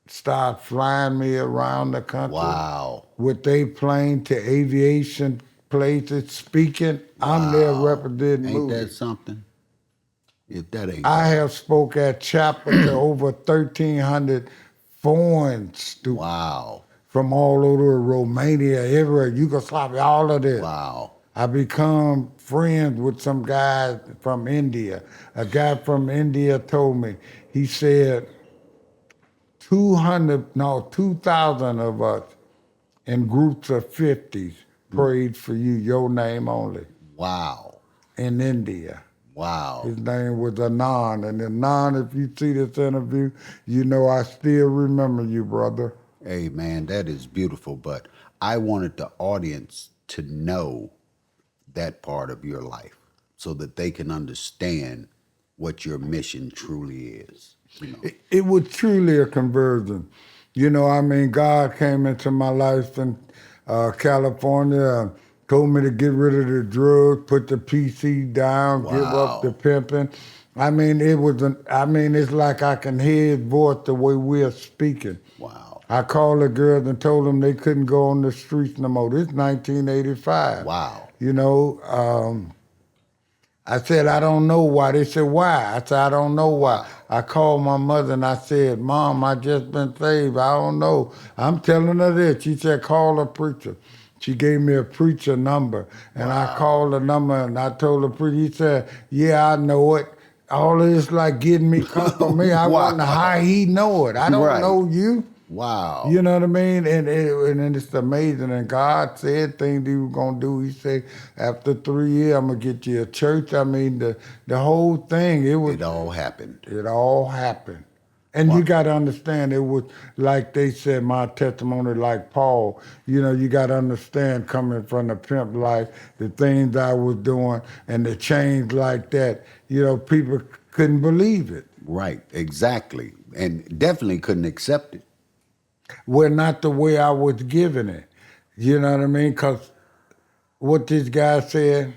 started flying me around the country. Wow. With their plane to aviation places, speaking. I'm there representing Ain't Moody. that something? If that ain't. I have spoke at chapel to over 1,300 foreign students. Wow. From all over Romania, everywhere, Yugoslavia, all of this. Wow. I become friends with some guys from India. A guy from India told me, he said, 2,000 of us in groups of 50s prayed for you, your name only, Wow. in India. Wow. His name was Anand. And Anand, if you see this interview, you know I still remember you, brother. Hey, man, that is beautiful. But I wanted the audience to know that part of your life so that they can understand what your mission truly is. You know? It was truly a conversion. You know, I mean, God came into my life in California, told me to get rid of the drugs, put the PC down, give up the pimping. I mean, it's like I can hear his voice the way we're speaking. Wow. I called the girls and told them they couldn't go on the streets no more. This is 1985. Wow. You know, I said, I don't know why. They said, why? I said, I don't know why. I called my mother and I said, Mom, I just been saved. I don't know. I'm telling her this. She said, call a preacher. She gave me a preacher number. And I called the number and I told the preacher, he said, yeah, I know it. All of this like getting me come from me. I wonder how he know it. I don't know you. Wow. You know what I mean? And it's amazing. And God said things he was going to do. He said, after 3 years, I'm going to get you a church. I mean, the whole thing. It all happened. It all happened. And you got to understand, it was like they said, my testimony, like Paul, you know, you got to understand coming from the pimp life, the things I was doing and the change like that, you know, people couldn't believe it. Right, exactly. And definitely couldn't accept it. Well, not the way I was giving it. You know what I mean? Because what this guy said,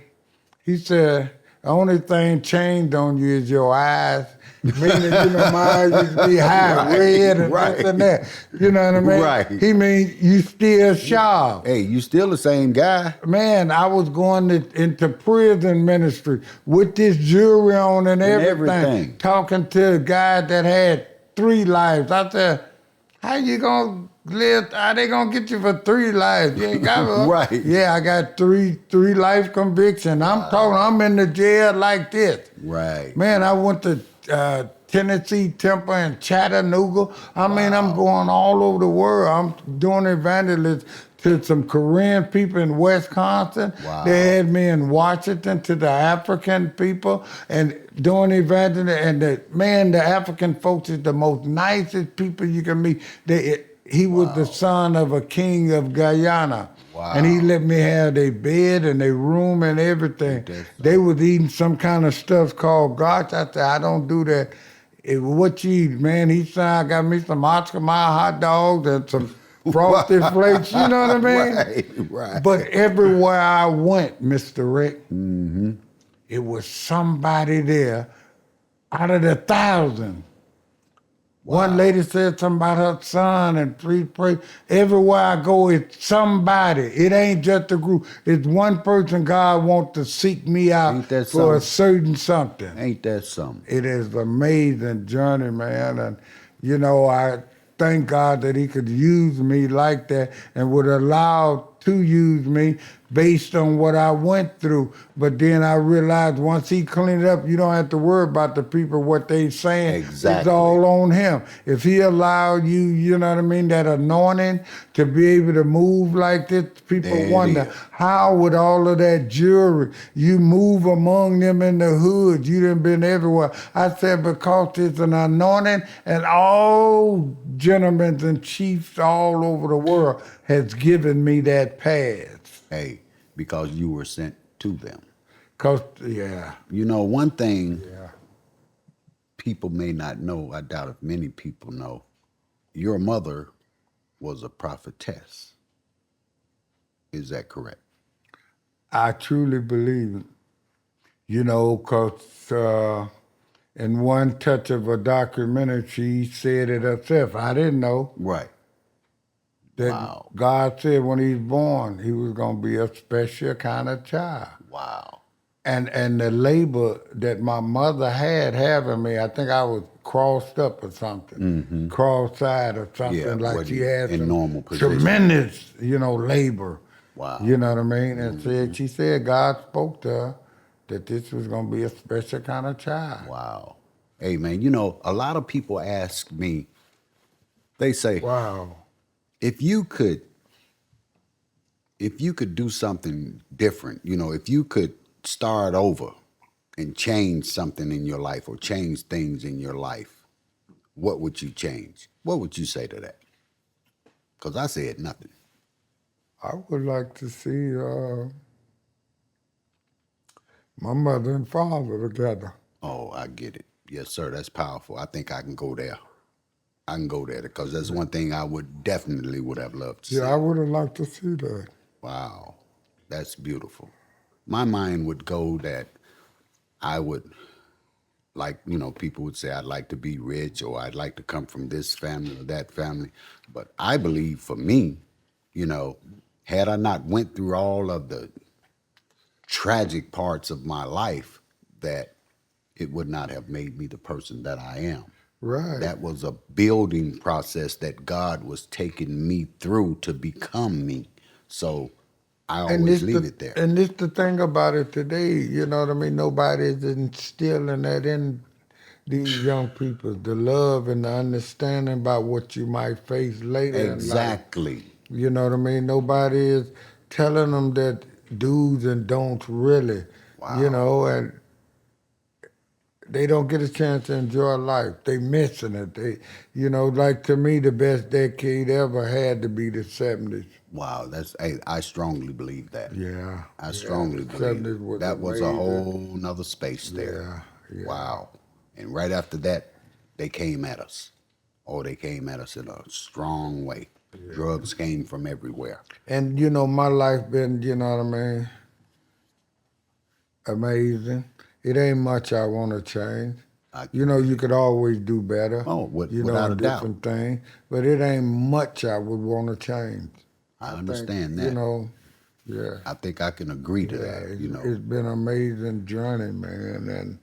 he said, the only thing changed on you is your eyes. Meaning, you know, my eyes used to be high, red, and this and that. You know what I mean? Right. He mean, you still sharp. Hey, you still the same guy. Man, I was going into prison ministry with this jewelry on and everything. Talking to a guy that had 3 lives. I said, how you gonna live? How they gonna get you for 3 lives? You ain't got one. Right. Yeah, I got three life convictions. I'm talking. I'm in the jail like this. Right. Man, I went to Tennessee, Temple, and Chattanooga. I mean, I'm going all over the world. I'm doing evangelism to some Korean people in Wisconsin. Wow. They had me in Washington to the African people and doing evangelism. And the African folks is the most nicest people you can meet. He was the Wow. son of a king of Guyana. And he Wow. let me have their bed and their room and everything. Ain't that They something? was eating some kind of stuff called gosh. I said, I don't do that. What you eat, man? He said, I got me some Oscar Mayer hot dogs and some frosted flakes. You know what I mean? Right, right. But everywhere I went, Mr. Rick, Mm-hmm. it was somebody there out of the thousand. One Wow. lady said something about her son and three pray. Everywhere I go, it's somebody. It ain't just a group. It's one person God wants to seek me out Ain't that for a something? certain something. Ain't that something? It is an amazing journey, man. And, I thank God that he could use me like that and would allow to use me based on what I went through. But then I realized once he cleaned it up, you don't have to worry about the people, what they saying. It's Exactly. all on him. If he allowed you, you know what I mean, that anointing to be able to move like this, people There it wonder, is. how with all of that jewelry, you move among them in the hood, you done been everywhere. I said, because it's an anointing and all gentlemen and chiefs all over the world has given me that path. Hey, because you were sent to them. Cause yeah, You know, one thing yeah. people may not know, I doubt if many people know, your mother was a prophetess. Is that correct? I truly believe it. Cause in one touch of a documentary, she said it herself. I didn't know Right. that Wow. God said when he was born, he was gonna be a special kind of child. Wow. And the labor that my mother had having me, I think I was crossed up or something, Mm-hmm. cross-eyed or Yeah, something, like she wasn't had in some normal position. tremendous, labor. Wow. You know what I mean? And Mm-hmm. she said God spoke to her that this was gonna be a special kind of child. Wow. Hey, man, you know, a lot of people ask me, they say, Wow. if you could, if you could do something different, you know, if you could start over and change something in your life or change things in your life, what would you change? What would you say to that? Because I said nothing. I would like to see my mother and father together. Oh, I get it. Yes, sir. That's powerful. I think I can go there. I can go there because that's one thing I would definitely would have loved to Yeah, I see. would have liked to see that. Wow. That's beautiful. My mind would go that I would like, you know, people would say I'd like to be rich or I'd like to come from this family or that family. But I believe for me, you know, had I not went through all of the tragic parts of my life, that it would not have made me the person that I am. Right. That was a building process that God was taking me through to become me. So I And always this leave the it there. and this the thing about it today, you know what I mean? Nobody's instilling that in these young people, the love and the understanding about what you might face later in life. Exactly. You know what I mean? Nobody is telling them that do's and don'ts really, Wow. and they don't get a chance to enjoy life. They missing it. Like to me, the best decade ever had to be the 70s. Wow. That's, hey, I strongly believe that. Yeah, I yeah, strongly the believe 70s was that was a amazing. whole nother space there. Yeah, yeah. Wow. And right after that, they came at us. Oh, they came at us in a strong way. Drugs came from everywhere. And my life been, you know what I mean, amazing. It ain't much I want to change. I You can you see. could always do better, Oh, without a in doubt. different things, but it ain't much I would want to change. I I think, understand that. yeah, I think I can agree to yeah, that, it's, you know. it's been an amazing journey, man, and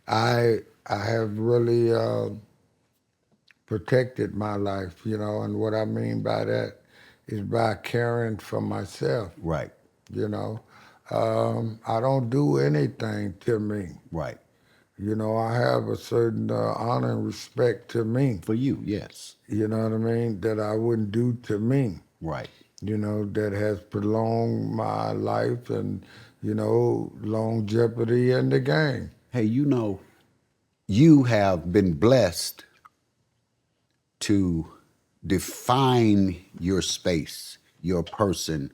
I have really protected my life, and what I mean by that is by caring for myself, Right, you know. I don't do anything to me. right. I have a certain honor and respect to me, For you, yes. you know what I mean, that I wouldn't do to me, Right. that has prolonged my life and, longevity in the game. Hey, you know, you have been blessed to define your space, your person,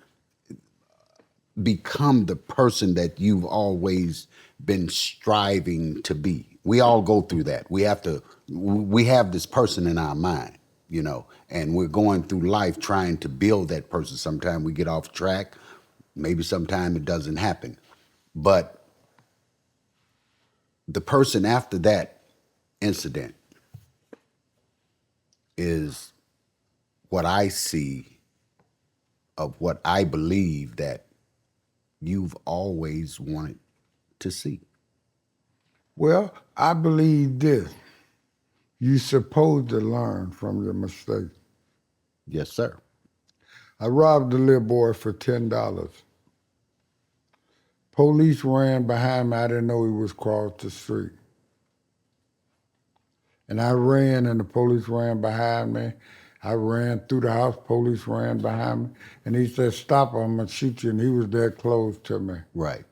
become the person that you've always been striving to be. We all go through that. We have this person in our mind, you know, and we're going through life trying to build that person. Sometimes we get off track. Maybe sometimes it doesn't happen. But the person after that incident is what I see of what I believe that you've always wanted to see. Well, I believe this. You're supposed to learn from your mistakes. Yes, sir. I robbed a little boy for $10. Police ran behind me. I didn't know he was across the street. And I ran, and the police ran behind me. I ran through the house. Police ran behind me. And he said, "Stop, I'm going to shoot you." And he was that close to me. Right.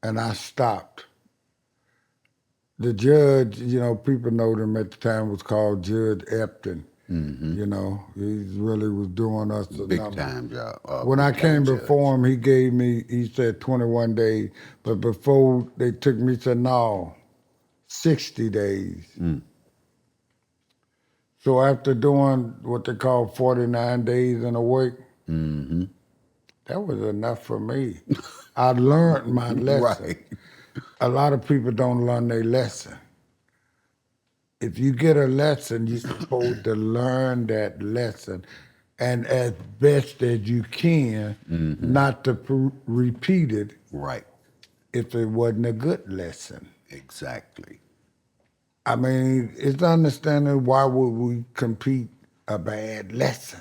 And I stopped. The judge, you know, people know him at the time, was called Judge Epton. You know, he really was doing us a Big number. time job. When I big came time before him, he said 21 days. But before they took me, he said, no, 60 days. So after doing what they call 49 days in a week, that was enough for me. I learned my lesson. Right. A lot of people don't learn their lesson. If you get a lesson, you're supposed to learn that lesson, and as best as you can, not to repeat it Right. if it wasn't a good lesson. Exactly. I mean, it's understanding why would we compete a bad lesson?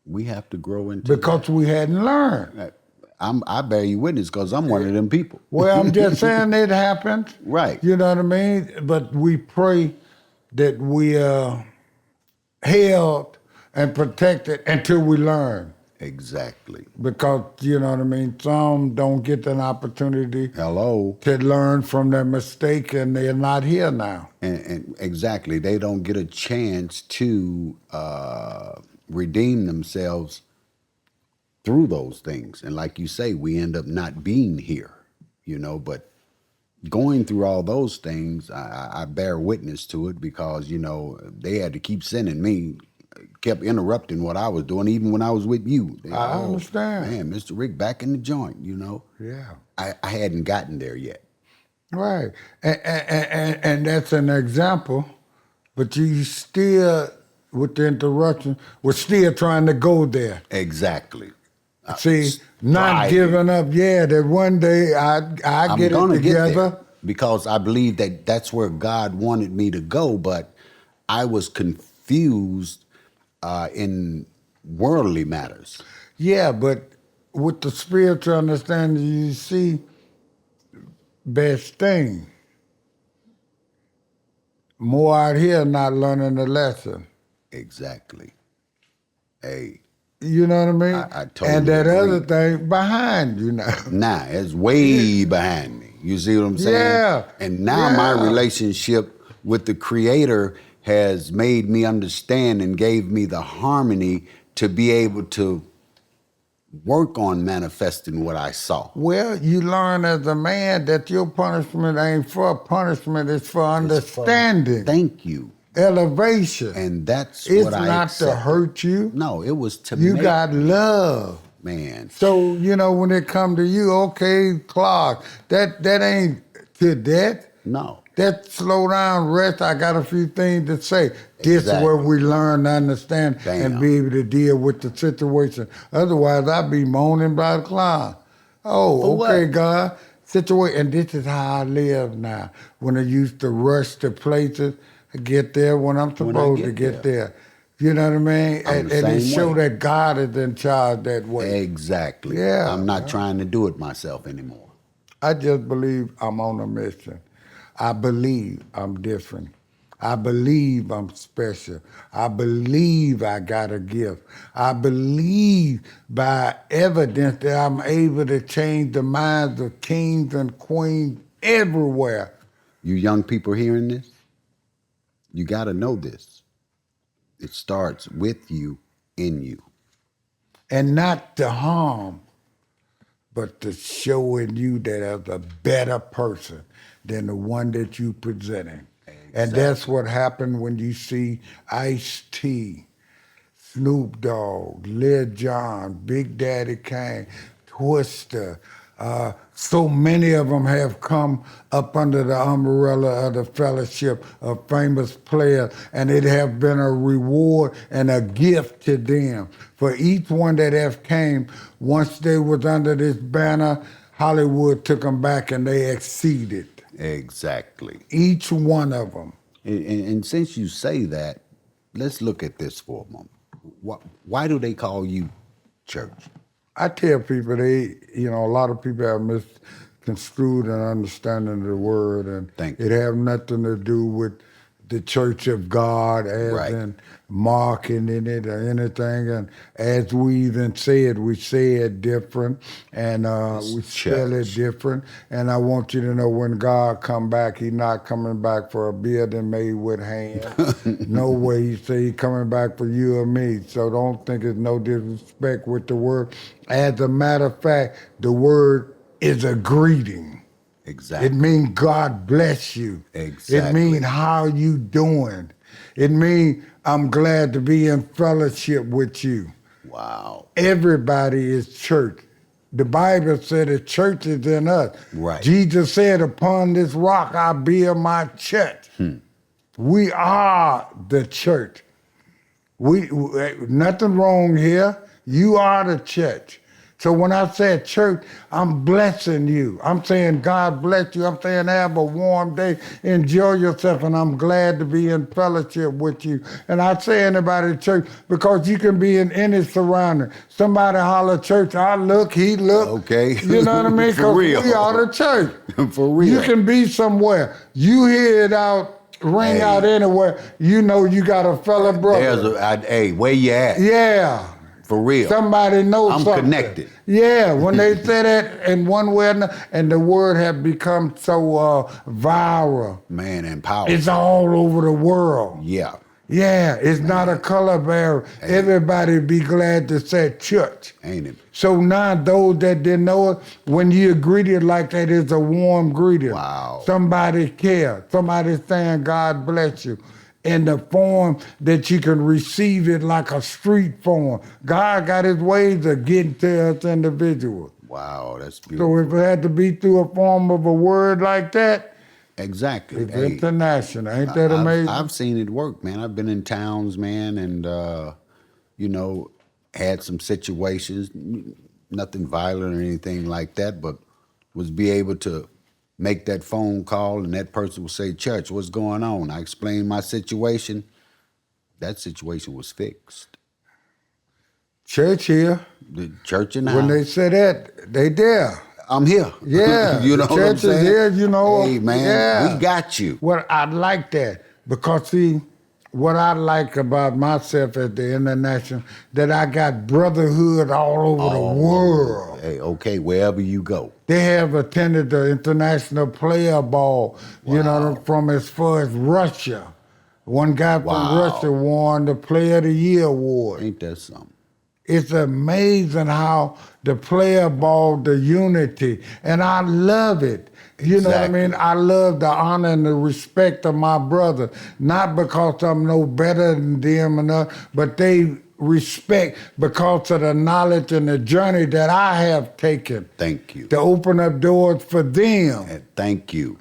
We have to grow into Because we hadn't learned. that. I bear you witness because I'm one of them people. Well, I'm just saying it happened. Right. You know what I mean? But we pray that we are held and protected until we learn. Exactly. Because, you know what I mean, some don't get an opportunity Hello. to learn from their mistake, and they're not here now. And exactly, they don't get a chance to redeem themselves through those things. And like you say, we end up not being here, you know, but going through all those things, I bear witness to it because, you know, they had to keep sending me, kept interrupting what I was doing, even when I was with you. I understand. Man, Mr. Rick back in the joint, you know. Yeah. I hadn't gotten there yet. Right. And that's an example, but you still, with the interruption, we're still trying to go there. Exactly. See, not striving. giving up. Yeah, that one day I get it gonna together. get there because I believe that that's where God wanted me to go, but I was confused in worldly matters. Yeah, but with the spiritual understanding, you see, best thing. More out here not learning the lesson. Exactly. Hey, You know what I mean? I totally And that agree. other thing behind, you know. nah, it's way behind me. You see what I'm saying? Yeah. And now my Yeah. relationship with the Creator has made me understand and gave me the harmony to be able to work on manifesting what I saw. Well, you learn as a man that your punishment ain't for punishment, it's for understanding, Thank you. elevation. And that's It's what I not to accepted. hurt you. No, it was to You make, got love. man. So, you know, when it come to you, okay, Clark, that ain't to death. No. That slow down, rest, I got a few things to say. This is where we learn to understand and be able to deal with the situation. Otherwise, I'd be moaning by the cloud. Oh, For okay, what? God. Situation, and this is how I live now. When I used to rush to places, I get there when I'm supposed to get there. You know what I mean? I'm And the it same show way. that God is in charge that way. Exactly. Yeah, I'm not trying to do it myself anymore. I just believe I'm on a mission. I believe I'm different. I believe I'm special. I believe I got a gift. I believe by evidence that I'm able to change the minds of kings and queens everywhere. You young people hearing this, you got to know this. It starts with you, in you. And not to harm, but to showing you that as a better person than the one that you presenting. And that's what happened when you see Ice-T, Snoop Dogg, Lil Jon, Big Daddy Kane, Twister. So many of them have come up under the umbrella of the fellowship of famous players, and it have been a reward and a gift to them. For each one that have came, once they was under this banner, Hollywood took them back and they exceeded. Exactly. Each one of them. And since you say that, let's look at this for a moment. Why do they call you church? I tell people a lot of people have misconstrued an understanding of the word, and it have nothing to do with the church of God as in marking in it or anything. And as we even said, we say it different and we spell it different. And I want you to know when God come back, he's not coming back for a building made with hands. No way. He say he's coming back for you or me. So don't think it's no disrespect with the word. As a matter of fact, the word is a greeting. Exactly. It means God bless you. Exactly. It means how you doing. It means I'm glad to be in fellowship with you. Wow. Everybody is church. The Bible said the church is in us. Right. Jesus said, upon this rock I build my church. We are the church. We nothing wrong here. You are the church. So when I say church, I'm blessing you. I'm saying God bless you. I'm saying have a warm day. Enjoy yourself. And I'm glad to be in fellowship with you. And I say anybody church because you can be in any surrounding. Somebody holler church, I look, he look. Okay. You know what I mean? For real. We are the church. For real. You can be somewhere. You hear it out, ring out anywhere. You know you got a fellow brother. Hey, where you at? Yeah. For real. Somebody knows something. I'm connected. Yeah, when they say that in one way or another, and the word have become so viral. Man, and powerful. It's all over the world. Yeah. Yeah, it's not a color barrier. Everybody be glad to say church. Ain't it? So now those that didn't know it, when you greet it like that, it's a warm greeting. Wow. Somebody cares. Somebody saying God bless you. In the form that you can receive it like a street form. God got his ways of getting to us individuals. Wow, that's beautiful. So if it had to be through a form of a word like that, exactly. it's international. Ain't that amazing? I've seen it work, man. I've been in towns, man, and, had some situations, nothing violent or anything like that, but was be able to make that phone call and that person will say, church, what's going on? I explained my situation. That situation was fixed. Church here. The church in the When house. they say that, they there. I'm here. Yeah. You know the what I'm church is saying? here, you know. Hey, man, yeah. we got you. Well, I like that because, see, what I like about myself at the international, that I got brotherhood all over the world. Hey, okay, wherever you go. They have attended the international player ball, from as far as Russia. One guy from Russia won the Player of the Year award. Ain't that something? It's amazing how the player ball, the unity, and I love it. You know what I mean? I love the honor and the respect of my brother, not because I'm no better than them enough, but they respect because of the knowledge and the journey that I have taken. Thank you. To open up doors for them. And thank you.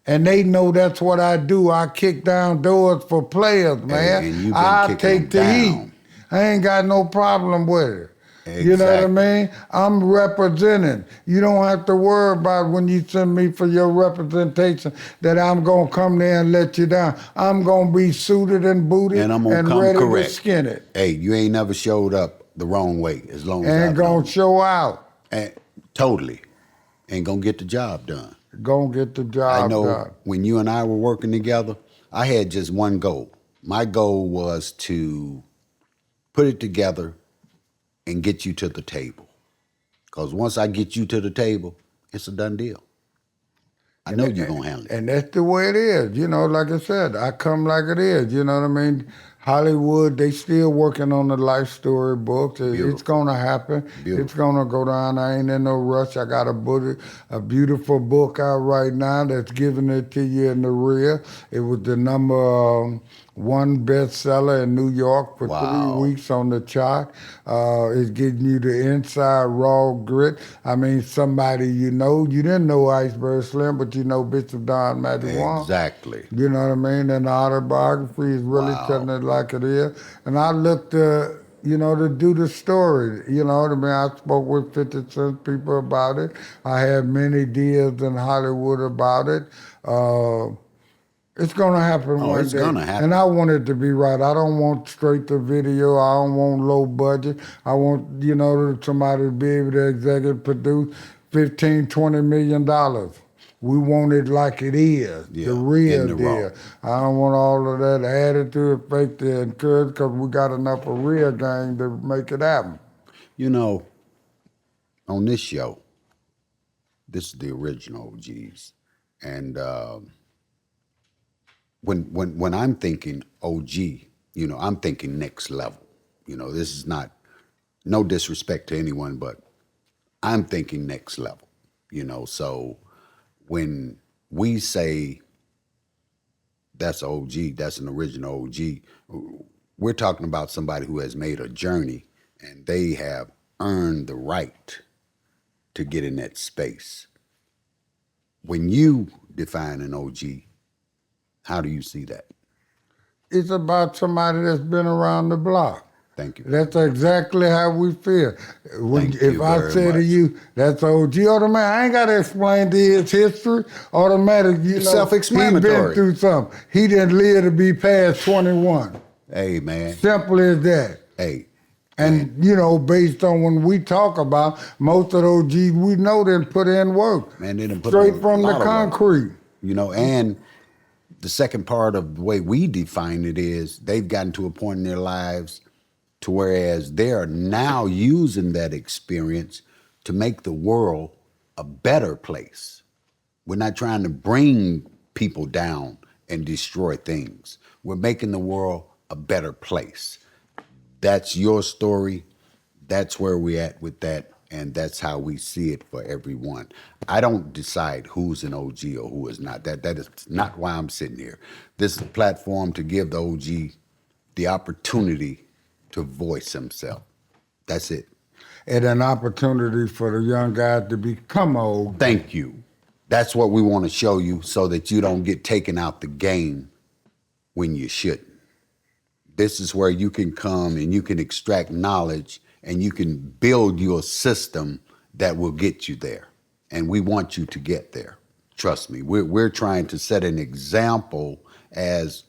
And they know that's what I do. I kick down doors for players, man. And you've been I kicking take the them heat. down. I ain't got no problem with it. Exactly. You know what I mean? I'm representing. You don't have to worry about when you send me for your representation that I'm going to come there and let you down. I'm going to be suited and booted And I'm gonna come ready correct. to skin it. Hey, you ain't never showed up the wrong way as long as And I've going known to show out. you. Totally. And gonna get the job done. Going to get the job I know done. when you and I were working together, I had just one goal. My goal was to put it together and get you to the table. Because once I get you to the table, it's a done deal. I know you're going to handle it. And that's the way it is. You know, like I said, I come like it is. You know what I mean? Hollywood, they still working on the life story books. It's Beautiful. gonna happen. It's Beautiful. gonna go down. I ain't in no rush. I got a beautiful book out right now that's giving it to you in the rear. It was the number 1 bestseller in New York for 3 Wow. weeks on the chart. It's getting you the inside raw grit. I mean, somebody you didn't know Iceberg Slim, but you know Bishop Don Juan. Exactly. You know what I mean? And the autobiography is really telling Wow. it like it is. And I looked to do the story. You know what I mean? I spoke with 50 Cent people about it. I had many deals in Hollywood about it. It's gonna happen Oh, one it's day, gonna and happen. I want it to be right. I don't want straight to video. I don't want low budget. I want somebody to be able to executive produce 15, $20 million. We want it like it is, the Yeah, in real the raw. deal. I don't want all of that added to it, fake to encourage, because we got enough of real gang to make it happen. You know, on this show, this is the original OGs, and when I'm thinking OG, I'm thinking next level. This is not no disrespect to anyone, but I'm thinking next level. So when we say that's OG, that's an original OG, we're talking about somebody who has made a journey and they have earned the right to get in that space. When you define an OG, how do you see that? It's about somebody that's been around the block. Thank you very That's much. exactly how we feel. Thank If you I very say to much. you, that's OG, automatic, I ain't got to explain to his history. Automatic, It's he been self-explanatory. through something. He didn't live to be past 21. Hey, man. Simple as that. Hey, man. And, based on when we talk about, most of those G's we know didn't put in work. Man, they done put in Straight a from the lot of work. concrete. And the second part of the way we define it is they've gotten to a point in their lives to whereas they are now using that experience to make the world a better place. We're not trying to bring people down and destroy things. We're making the world a better place. That's your story. That's where we're at with that. And that's how we see it for everyone. I don't decide who's an OG or who is not. That is not why I'm sitting here. This is a platform to give the OG the opportunity to voice himself. That's it. And an opportunity for the young guys to become old. Thank you. That's what we want to show you so that you don't get taken out the game when you shouldn't. This is where you can come and you can extract knowledge and you can build your system that will get you there. And we want you to get there. Trust me, we're trying to set an example. As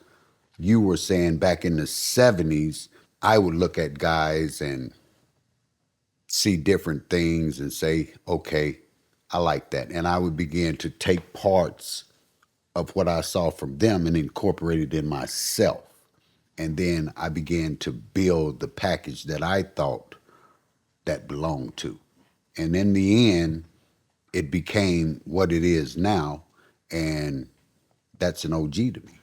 you were saying back in the 70s, I would look at guys and see different things and say, okay, I like that. And I would begin to take parts of what I saw from them and incorporate it in myself. And then I began to build the package that I thought that belonged to. And in the end, it became what it is now. And that's an OG to me.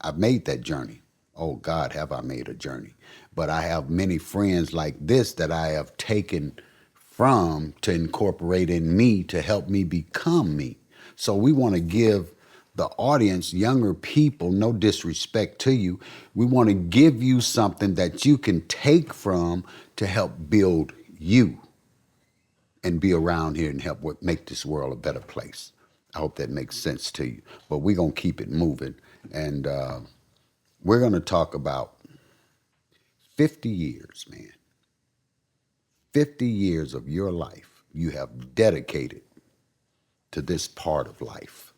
I've made that journey. Oh God, have I made a journey. But I have many friends like this that I have taken from to incorporate in me to help me become me. So we want to give the audience, younger people, no disrespect to you, we want to give you something that you can take from to help build you and be around here and help make this world a better place. I hope that makes sense to you. But we're going to keep it moving. And we're going to talk about 50 years, man. 50 years of your life you have dedicated to this part of life.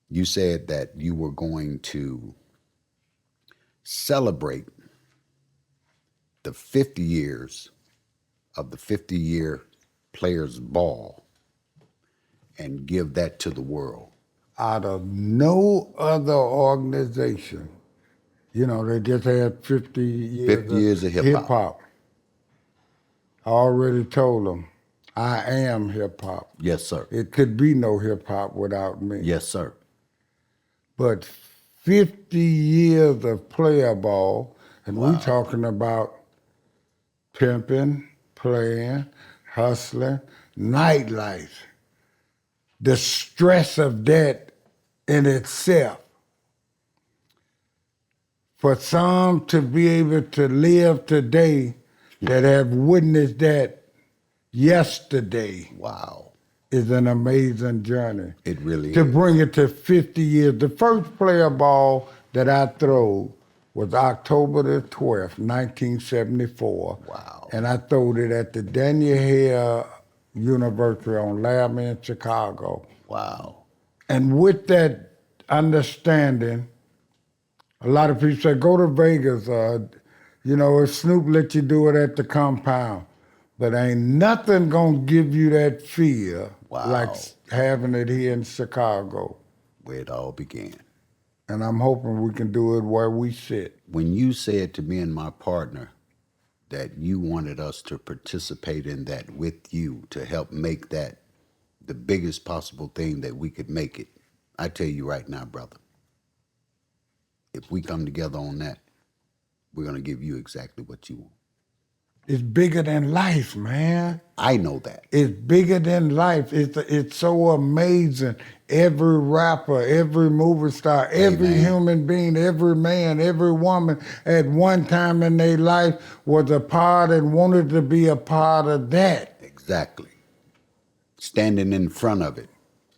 You said that you were going to celebrate the 50 years of the 50-year Players Ball and give that to the world. Out of no other organization, they just had 50 years, 50 years of hip-hop. I already told them, I am hip-hop. Yes, sir. It could be no hip-hop without me. Yes, sir. But 50 years of player ball, and we Wow. talking about pimping, playing, hustling, nightlife. The stress of that in itself. For some to be able to live today that have witnessed that yesterday Wow. is an amazing journey. It really To is. bring it to 50 years. The first player ball that I threw was October the 12th, 1974. Wow. And I throwed it at the Daniel Hare University on Lamy in Chicago. Wow. And with that understanding, a lot of people say, go to Vegas. If Snoop let you do it at the compound. But ain't nothing going to give you that feel like Wow. having it here in Chicago. Where it all began. And I'm hoping we can do it where we sit. When you said to me and my partner that you wanted us to participate in that with you to help make that the biggest possible thing that we could make it, I tell you right now, brother, if we come together on that, we're going to give you exactly what you want. It's bigger than life, man. I know that. It's bigger than life. It's so amazing. Every rapper, every movie star, every Amen. human being, every man, every woman at one time in their life was a part and wanted to be a part of that. Exactly. Standing in front of it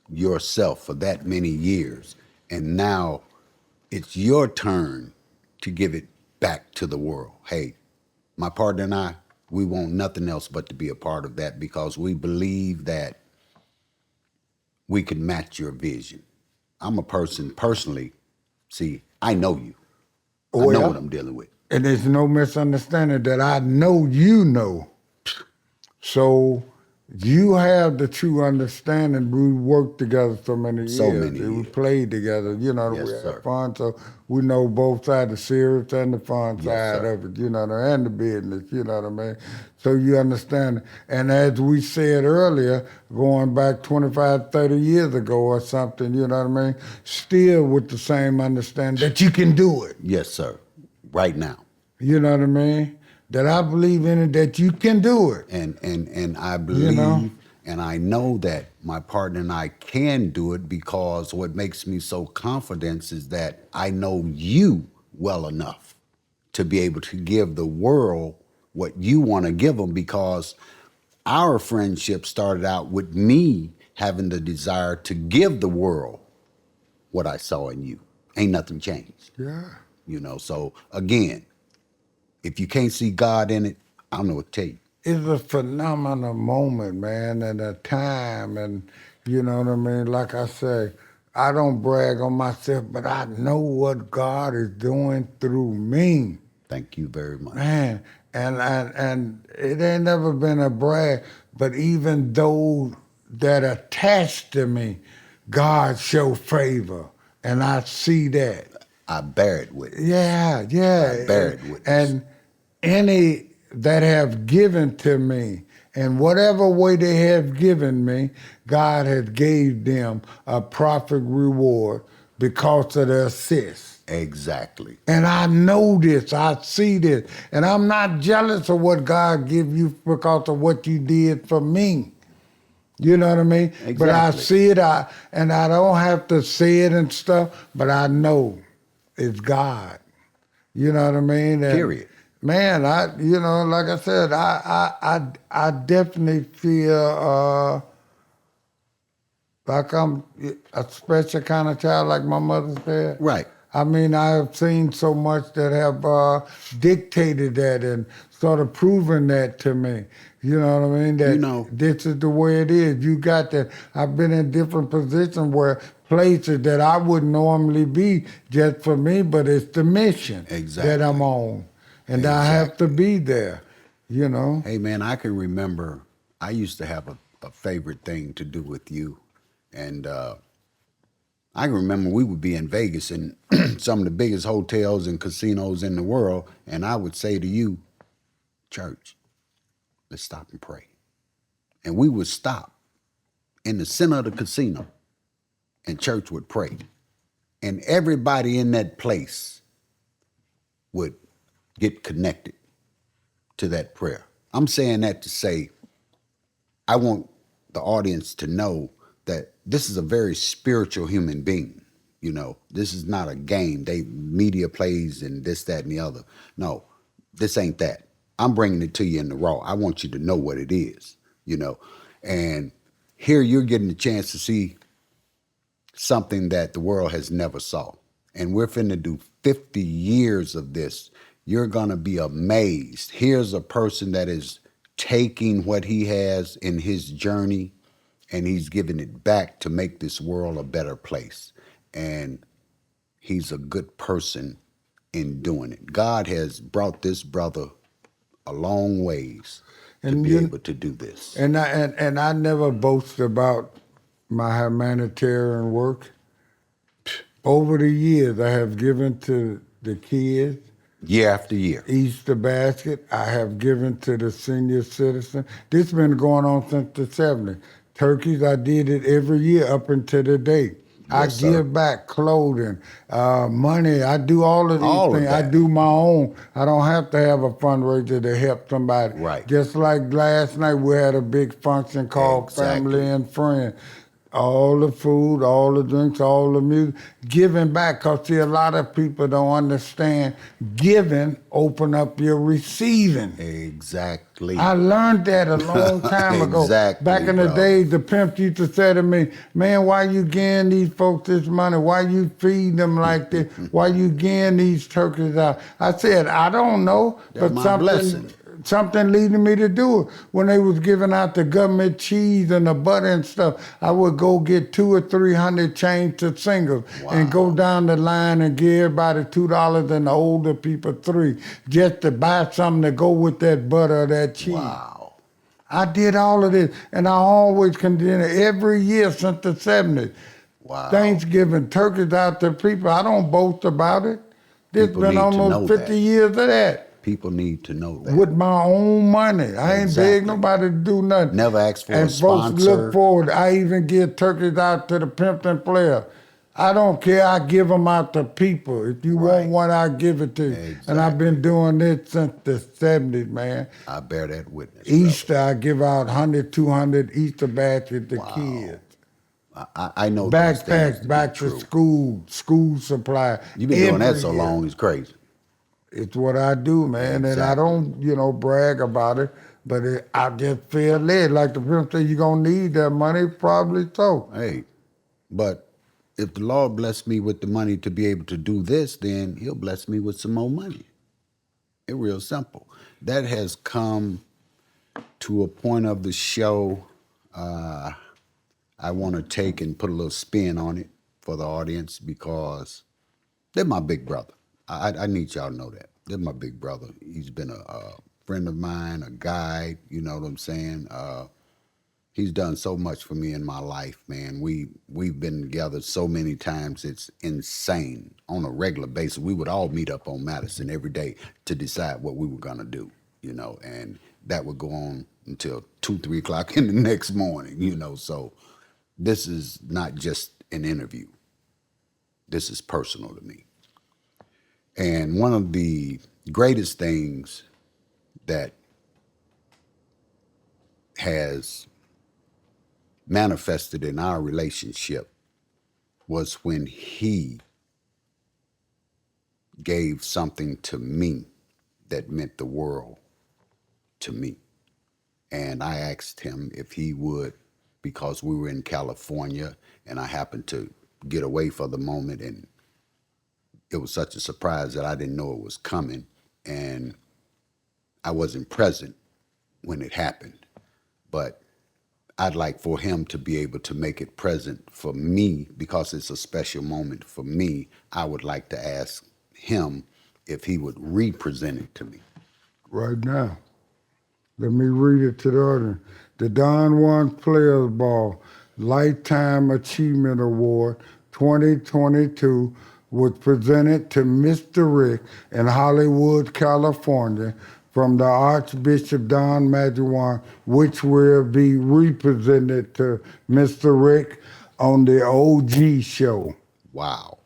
yourself for that many years. And now it's your turn to give it back to the world. Hey, my partner and I, we want nothing else but to be a part of that because we believe that we can match your vision. I'm a person personally, see, I know you. I know Well, what I'm dealing with. and there's no misunderstanding that I know you know. So you have the true understanding. We worked together so many years. So many We years. played together. Yes, We sir. had fun. So we know both sides, the serious and the fun Yes, side sir. of it, and the business, you know what I mean? So you understand. And as we said earlier, going back 25, 30 years ago or something, you know what I mean? Still with the same understanding that you can do it. Yes, sir. Right now. You know what I mean? That I believe in it, that you can do it. And I believe and I know that my partner and I can do it because what makes me so confident is that I know you well enough to be able to give the world what you want to give them because our friendship started out with me having the desire to give the world what I saw in you. Ain't nothing changed. Yeah. So again, if you can't see God in it, I don't know what to tell you. It's a phenomenal moment, man, and a time, and you know what I mean? Like I say, I don't brag on myself, but I know what God is doing through me, Thank you very much. man. And it ain't never been a brag, but even those that attached to me, God show favor, and I see that. I bear it with. Yeah. I bear it witness. And any that have given to me, in whatever way they have given me, God has gave them a profit reward because of the assist. Exactly. And I know this, I see this, and I'm not jealous of what God give you because of what you did for me. You know what I mean? Exactly. But I see it, and I don't have to say it and stuff, but I know it's God. You know what I mean? And, Period. man, like I said, I definitely feel like I'm a special kind of child, like my mother said. Right. I mean, I have seen so much that have dictated that and sort of proven that to me. You know what I mean? That this is the way it is. You got that. I've been in different positions where places that I wouldn't normally be just for me, but it's the mission that I'm on. And I have to be there, Hey, man, I can remember I used to have a favorite thing to do with you. And I can remember we would be in Vegas in some of the biggest hotels and casinos in the world. And I would say to you, church, let's stop and pray. And we would stop in the center of the casino and church would pray. and everybody in that place would get connected to that prayer. I'm saying that to say, I want the audience to know that this is a very spiritual human being. You know, this is not a game. Media plays and this, that, and the other. No, this ain't that. I'm bringing it to you in the raw. I want you to know what it is, you know. And here you're getting the chance to see something that the world has never saw. And we're finna do 50 years of this. You're gonna be amazed. Here's a person that is taking what he has in his journey and he's giving it back to make this world a better place. And he's a good person in doing it. God has brought this brother a long ways to be able to do this. And I never boast about my humanitarian work. Over the years, I have given to the kids. Year after year. Easter basket, I have given to the senior citizen. This has been going on since the 70s. Turkeys, I did it every year up until today. Yes, I give back clothing, money. I do all of these things. I do my own. I don't have to have a fundraiser to help somebody. Right. Just like last night, we had a big function called Family and Friends. All the food, all the drinks, all the music, giving back. Because, see, a lot of people don't understand giving open up your receiving. Exactly. I learned that a long time ago. Exactly, Back in the bro. days, the pimps used to say to me, man, why you giving these folks this money? Why you feed them like this? Why you giving these turkeys out? I said, I don't know, That's but my blessing. Something leading me to do it. When they was giving out the government cheese and the butter and stuff, I would go get 200 or 300 change to singles and go down the line and give everybody $2 and the older people $3 just to buy something to go with that butter or that cheese. Wow. I did all of this, and I always continue every year since the 70s. Wow. Thanksgiving, turkeys out to people. I don't boast about it. There's People been need to almost know 50 that. years of that. People need to know that. With my own money. I ain't beg nobody to do nothing. Never ask for a and sponsor. And folks look forward. I even give turkeys out to the Pimpton player. I don't care. I give them out to people. If you want one, I give it to you. Exactly. And I've been doing this since the 70s, man. I bear that witness. Easter, brother. I give out 100, 200 Easter baskets to kids. I know Backpacks, back to school supply. You've been doing that so long, it's crazy. It's what I do, man, and I don't, brag about it, but I just feel led. Like the pimp said, you're going to need that money, probably so. Hey, but if the Lord bless me with the money to be able to do this, then he'll bless me with some more money. It's real simple. That has come to a point of the show I want to take and put a little spin on it for the audience because they're my big brother. I need y'all to know that. They're my big brother. He's been a friend of mine, a guide, you know what I'm saying? He's done so much for me in my life, man. We've been together so many times, it's insane. On a regular basis, we would all meet up on Madison every day to decide what we were gonna do, and that would go on until 2, 3 o'clock in the next morning, so this is not just an interview. This is personal to me. And one of the greatest things that has manifested in our relationship was when he gave something to me that meant the world to me. And I asked him if he would, because we were in California and I happened to get away for the moment, and it was such a surprise that I didn't know it was coming, and I wasn't present when it happened. But I'd like for him to be able to make it present for me because it's a special moment for me. I would like to ask him if he would represent it to me. Right now. Let me read it to the audience. The Don Juan Players Ball Lifetime Achievement Award 2022 was presented to Mr. Rick in Hollywood, California, from the Archbishop Don Juan, which will be represented to Mr. Rick on the OG show. Wow.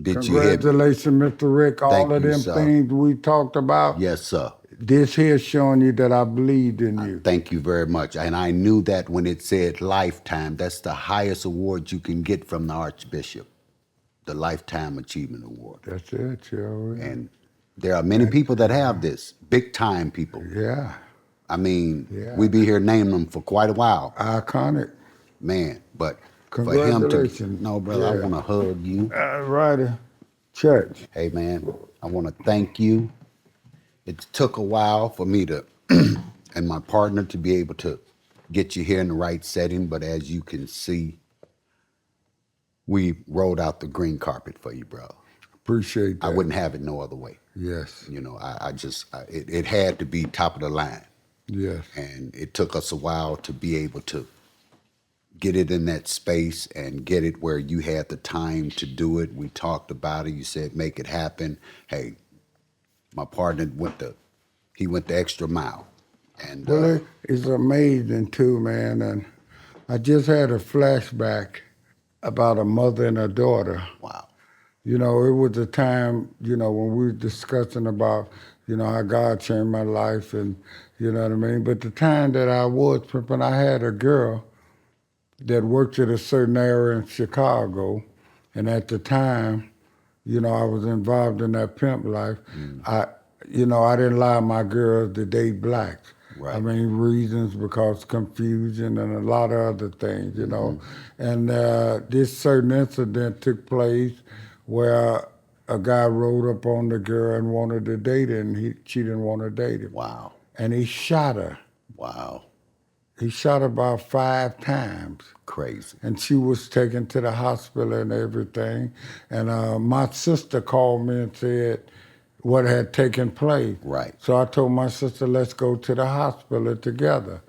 Did you hear? Congratulations, Mr. Rick. All Thank of you, them sir. things we talked about. Yes, sir. This here showing you that I believed in you. Thank you very much. And I knew that when it said lifetime, that's the highest award you can get from the Archbishop, the Lifetime Achievement Award. That's it, Joe. And there are many people that have this, big time people. Yeah. I mean, Yeah. we be here naming them for quite a while. Iconic. Man, but for him to, Congratulations. no, brother, I Yeah. want to hug you. Righty. Church. Hey, man, I want to thank you. It took a while for me to, and my partner to be able to get you here in the right setting, but as you can see, we rolled out the green carpet for you, bro. Appreciate that. I wouldn't have it no other way. Yes. You know, it had to be top of the line. Yes. And it took us a while to be able to get it in that space and get it where you had the time to do it. We talked about it. You said, make it happen. Hey, my partner went the extra mile. And Well, it's amazing too, man. And I just had a flashback about a mother and a daughter. wow. You know, it was a time, you know, when we were discussing about, you know, how God changed my life and, you know what I mean? But the time that I was pimping, I had a girl that worked at a certain area in Chicago. And at the time, you know, I was involved in that pimp life. I didn't allow my girls to date blacks. Right. I mean, reasons because confusion and a lot of other things, you know. And this certain incident took place where a guy rode up on the girl and wanted to date her, and she didn't want to date him. Wow. And he shot her. Wow. He shot her about 5 times. Crazy. And she was taken to the hospital and everything. And my sister called me and said what had taken place. Right. So I told my sister, let's go to the hospital together.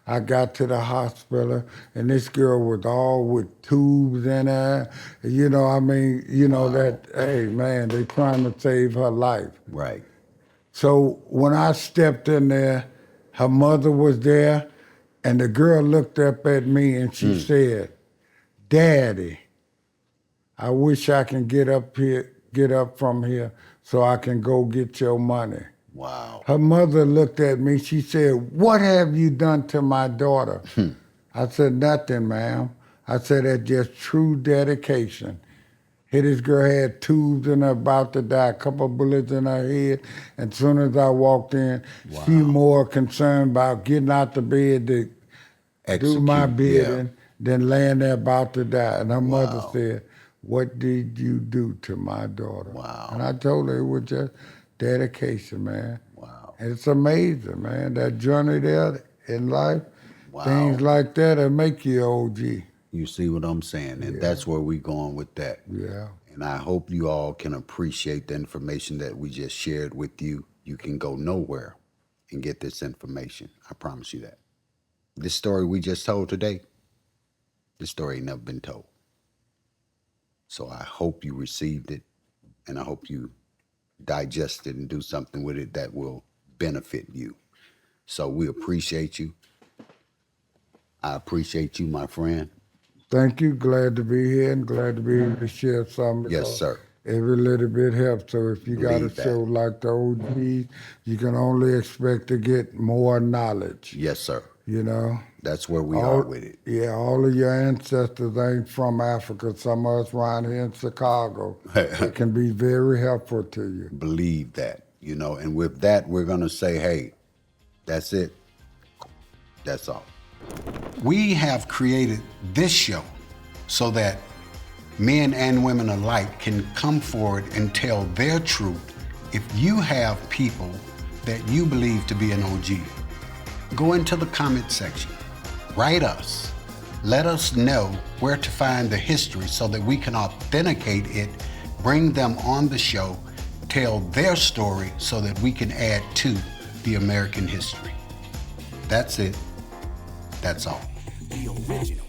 I got to the hospital, and this girl was all with tubes in her. You know, I mean, you know, that, hey, man, they trying to save her life. Right. So when I stepped in there, her mother was there, and the girl looked up at me and she said, Daddy, I wish I can get up from here so I can go get your money. Wow. Her mother looked at me, she said, what have you done to my daughter? I said, nothing, ma'am. I said, that's just true dedication. Here this girl had tubes in her, about to die, a couple bullets in her head. And as soon as I walked in, she more concerned about getting out the bed to do my bidding than laying there about to die. And her mother said, what did you do to my daughter? Wow. And I told her it was just dedication, man. Wow. And it's amazing, man, that journey there in life, Wow. things like that that make you OG. You see what I'm saying? And that's where we're going with that. Yeah. And I hope you all can appreciate the information that we just shared with you. You can go nowhere and get this information. I promise you that. This story we just told today, this story ain't never been told. So I hope you received it, and I hope you digest it and do something with it that will benefit you. So we appreciate you. I appreciate you, my friend. Thank you. Glad to be here and glad to be able to share something. Yes, sir. Every little bit helps. So if you got a Believe that. show like the OGs, you can only expect to get more knowledge. Yes, sir. You know? That's where we are with it. Yeah, all of your ancestors ain't from Africa. Some of us around here in Chicago. It can be very helpful to you. Believe that, you know, and with that, we're going to say, hey, that's it. That's all. We have created this show so that men and women alike can come forward and tell their truth. If you have people that you believe to be an OG, go into the comment section, write us, let us know where to find the history so that we can authenticate it, bring them on the show, tell their story so that we can add to the American history. That's it. That's all. The original.